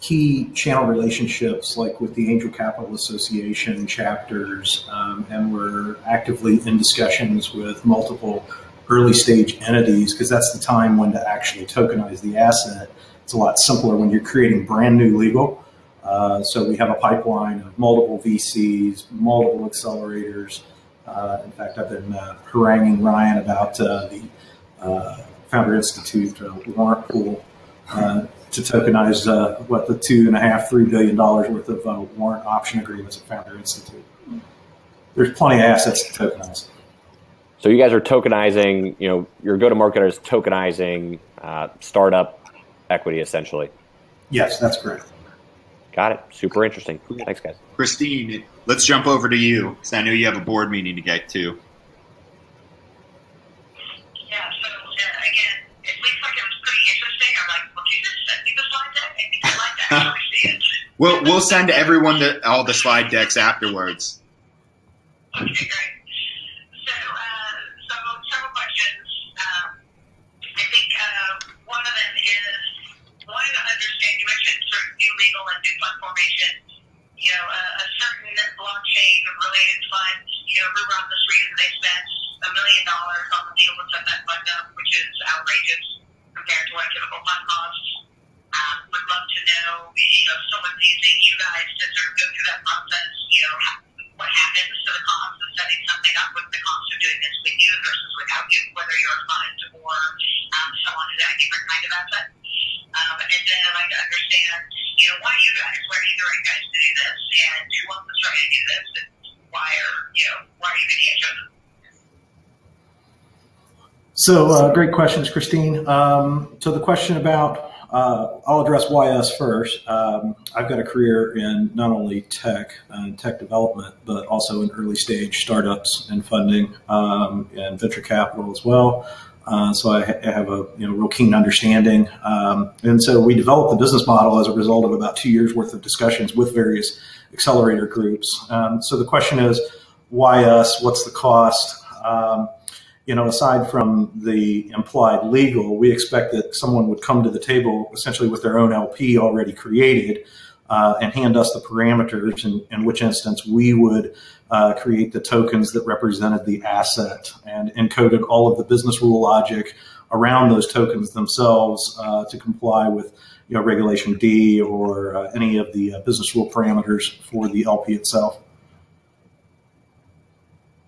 key channel relationships like with the Angel Capital Association chapters, and we're actively in discussions with multiple early stage entities because that's the time when to actually tokenize the asset. It's a lot simpler when you're creating brand new legal. So we have a pipeline of multiple VCs, multiple accelerators. In fact, I've been haranguing Ryan about the Founder Institute warrant pool to tokenize the $2.5–3 billion worth of warrant option agreements at Founder Institute. There's plenty of assets to tokenize. So you guys are tokenizing, your go-to-market is tokenizing startup equity, essentially. Yes, that's correct. Got it. Super interesting. Thanks, guys. Christine, let's jump over to you because I know you have a board meeting to get to. Yeah, so again, it looks like it was pretty interesting. I'm like, well, you just send me the slide deck. I think I'd like to actually see it. We'll send everyone all the slide decks afterwards. Okay, great. So several questions. I think one of them is wanting to understand, you mentioned sort of new legal and new fund formation, a certain blockchain related fund, rumor on the street is they spent $1 million on the deal to set that fund up, which is outrageous compared to what a typical fund costs. Would love to know, if someone's using you guys to sort of go through that process, what happens to the cost of setting something up with the cost of doing this with you versus without you, whether you're a fund or someone who's at a different kind of asset. And then I'd like to understand, why you guys, why are you the right guys to do this, and who else is trying to do this, and why are you getting chosen? So great questions, Christine. So the question about, I'll address why us first. I've got a career in not only tech and tech development, but also in early stage startups and funding and venture capital as well. So I have a real keen understanding. And so we developed the business model as a result of about 2 years worth of discussions with various accelerator groups. So the question is, why us? What's the cost? Aside from the implied legal, we expect that someone would come to the table essentially with their own LP already created and hand us the parameters, in which instance we would create the tokens that represented the asset and encoded all of the business rule logic around those tokens themselves to comply with Regulation D or any of the business rule parameters for the LP itself.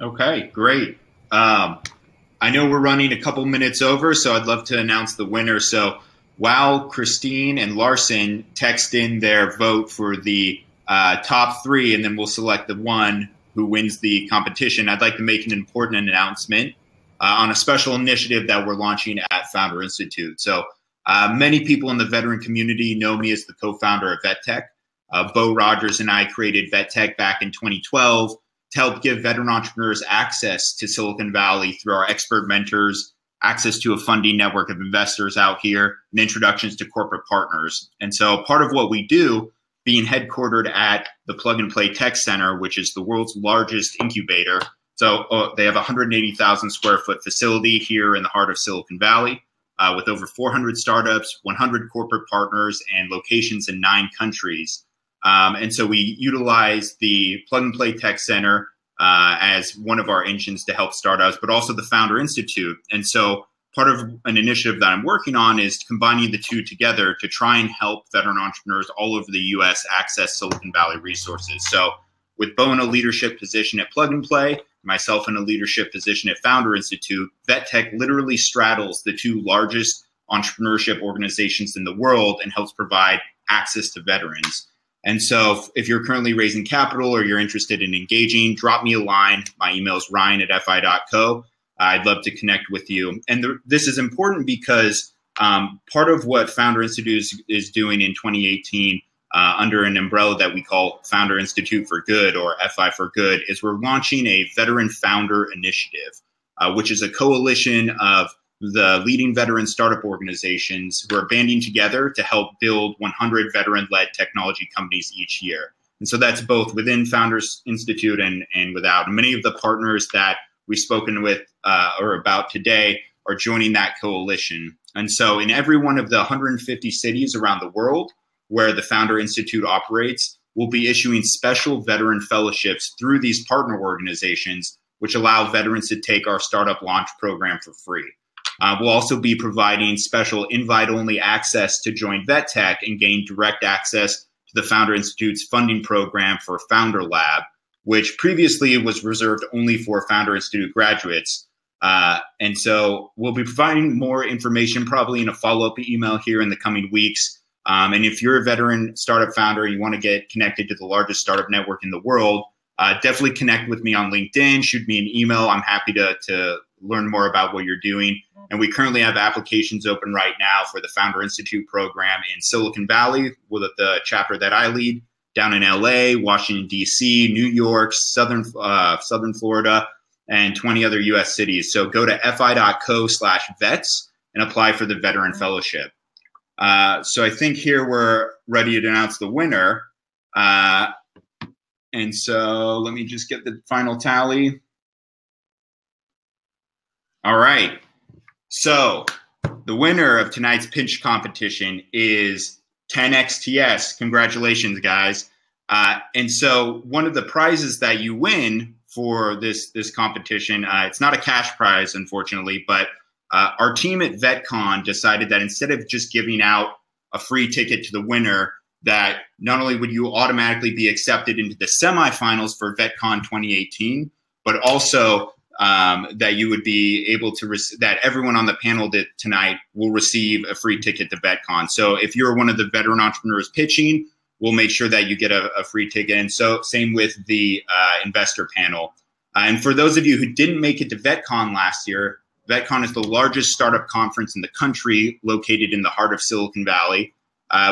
Okay, great. I know we're running a couple minutes over, so I'd love to announce the winner. So while Christine and Larsen text in their vote for the top three, and then we'll select the one who wins the competition, I'd like to make an important announcement on a special initiative that we're launching at Founder Institute. So many people in the veteran community know me as the co-founder of VetTech. Bo Rogers and I created VetTech back in 2012 to help give veteran entrepreneurs access to Silicon Valley through our expert mentors, access to a funding network of investors out here, and introductions to corporate partners. And so part of what we do, being headquartered at the Plug and Play Tech Center, which is the world's largest incubator. So they have a 180,000 square foot facility here in the heart of Silicon Valley with over 400 startups, 100 corporate partners, and locations in 9 countries. And so we utilize the Plug and Play Tech Center as one of our engines to help startups, but also the Founder Institute. And so part of an initiative that I'm working on is combining the two together to try and help veteran entrepreneurs all over the U.S. access Silicon Valley resources. So with Bo in a leadership position at Plug and Play, myself in a leadership position at Founder Institute, VetTech literally straddles the two largest entrepreneurship organizations in the world and helps provide access to veterans. And so if you're currently raising capital or you're interested in engaging, drop me a line. My email is ryan@fi.co. I'd love to connect with you. And this is important because part of what Founder Institute is doing in 2018 under an umbrella that we call Founder Institute for Good, or FI for Good, is we're launching a Veteran Founder Initiative, which is a coalition of the leading veteran startup organizations who are banding together to help build 100 veteran-led technology companies each year. And so that's both within Founders Institute and without. And many of the partners that we've spoken with or about today are joining that coalition. And so in every one of the 150 cities around the world where the Founder Institute operates, we'll be issuing special veteran fellowships through these partner organizations, which allow veterans to take our startup launch program for free. We'll also be providing special invite-only access to join VetTech and gain direct access to the Founder Institute's funding program for Founder Lab, which previously was reserved only for Founder Institute graduates. And so we'll be providing more information probably in a follow-up email here in the coming weeks. And if you're a veteran startup founder and you want to get connected to the largest startup network in the world, definitely connect with me on LinkedIn, shoot me an email. I'm happy to learn more about what you're doing. And we currently have applications open right now for the Founder Institute program in Silicon Valley, with the chapter that I lead, down in LA, Washington, D.C., New York, Southern Florida, and 20 other U.S. cities. So go to fi.co/vets and apply for the Veteran Fellowship. So I think here we're ready to announce the winner. And so let me just get the final tally. All right. So the winner of tonight's pitch competition is 10XTS. Congratulations, guys. And so one of the prizes that you win for this competition, it's not a cash prize, unfortunately, but our team at VetCon decided that instead of just giving out a free ticket to the winner, that not only would you automatically be accepted into the semifinals for VetCon 2018, but also that you would be able to that everyone on the panel tonight will receive a free ticket to VetCon. So if you're one of the veteran entrepreneurs pitching, we'll make sure that you get a free ticket. And so same with the investor panel. And for those of you who didn't make it to VetCon last year, VetCon is the largest startup conference in the country, located in the heart of Silicon Valley.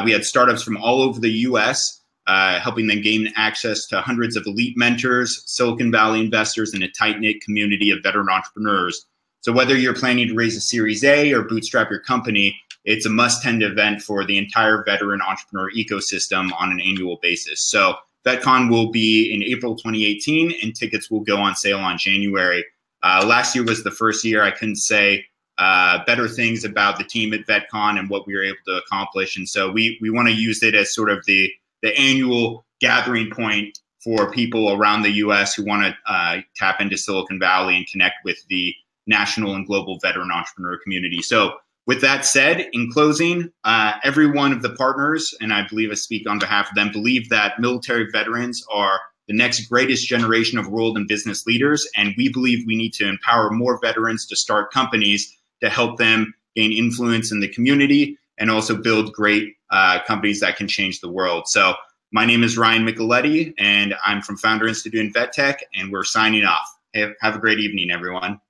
We had startups from all over the U.S., helping them gain access to hundreds of elite mentors, Silicon Valley investors, and a tight-knit community of veteran entrepreneurs. So whether you're planning to raise a Series A or bootstrap your company, it's a must-attend event for the entire veteran entrepreneur ecosystem on an annual basis. So VetCon will be in April 2018, and tickets will go on sale on January. Last year was the first year. I couldn't say better things about the team at VetCon and what we were able to accomplish. And so we want to use it as sort of the annual gathering point for people around the U.S. who want to tap into Silicon Valley and connect with the national and global veteran entrepreneur community. So with that said, in closing, every one of the partners, and I believe I speak on behalf of them, believe that military veterans are the next greatest generation of world and business leaders. And we believe we need to empower more veterans to start companies to help them gain influence in the community and also build great companies that can change the world. So my name is Ryan Micheletti, and I'm from Founder Institute in VetTech, and we're signing off. Have a great evening, everyone.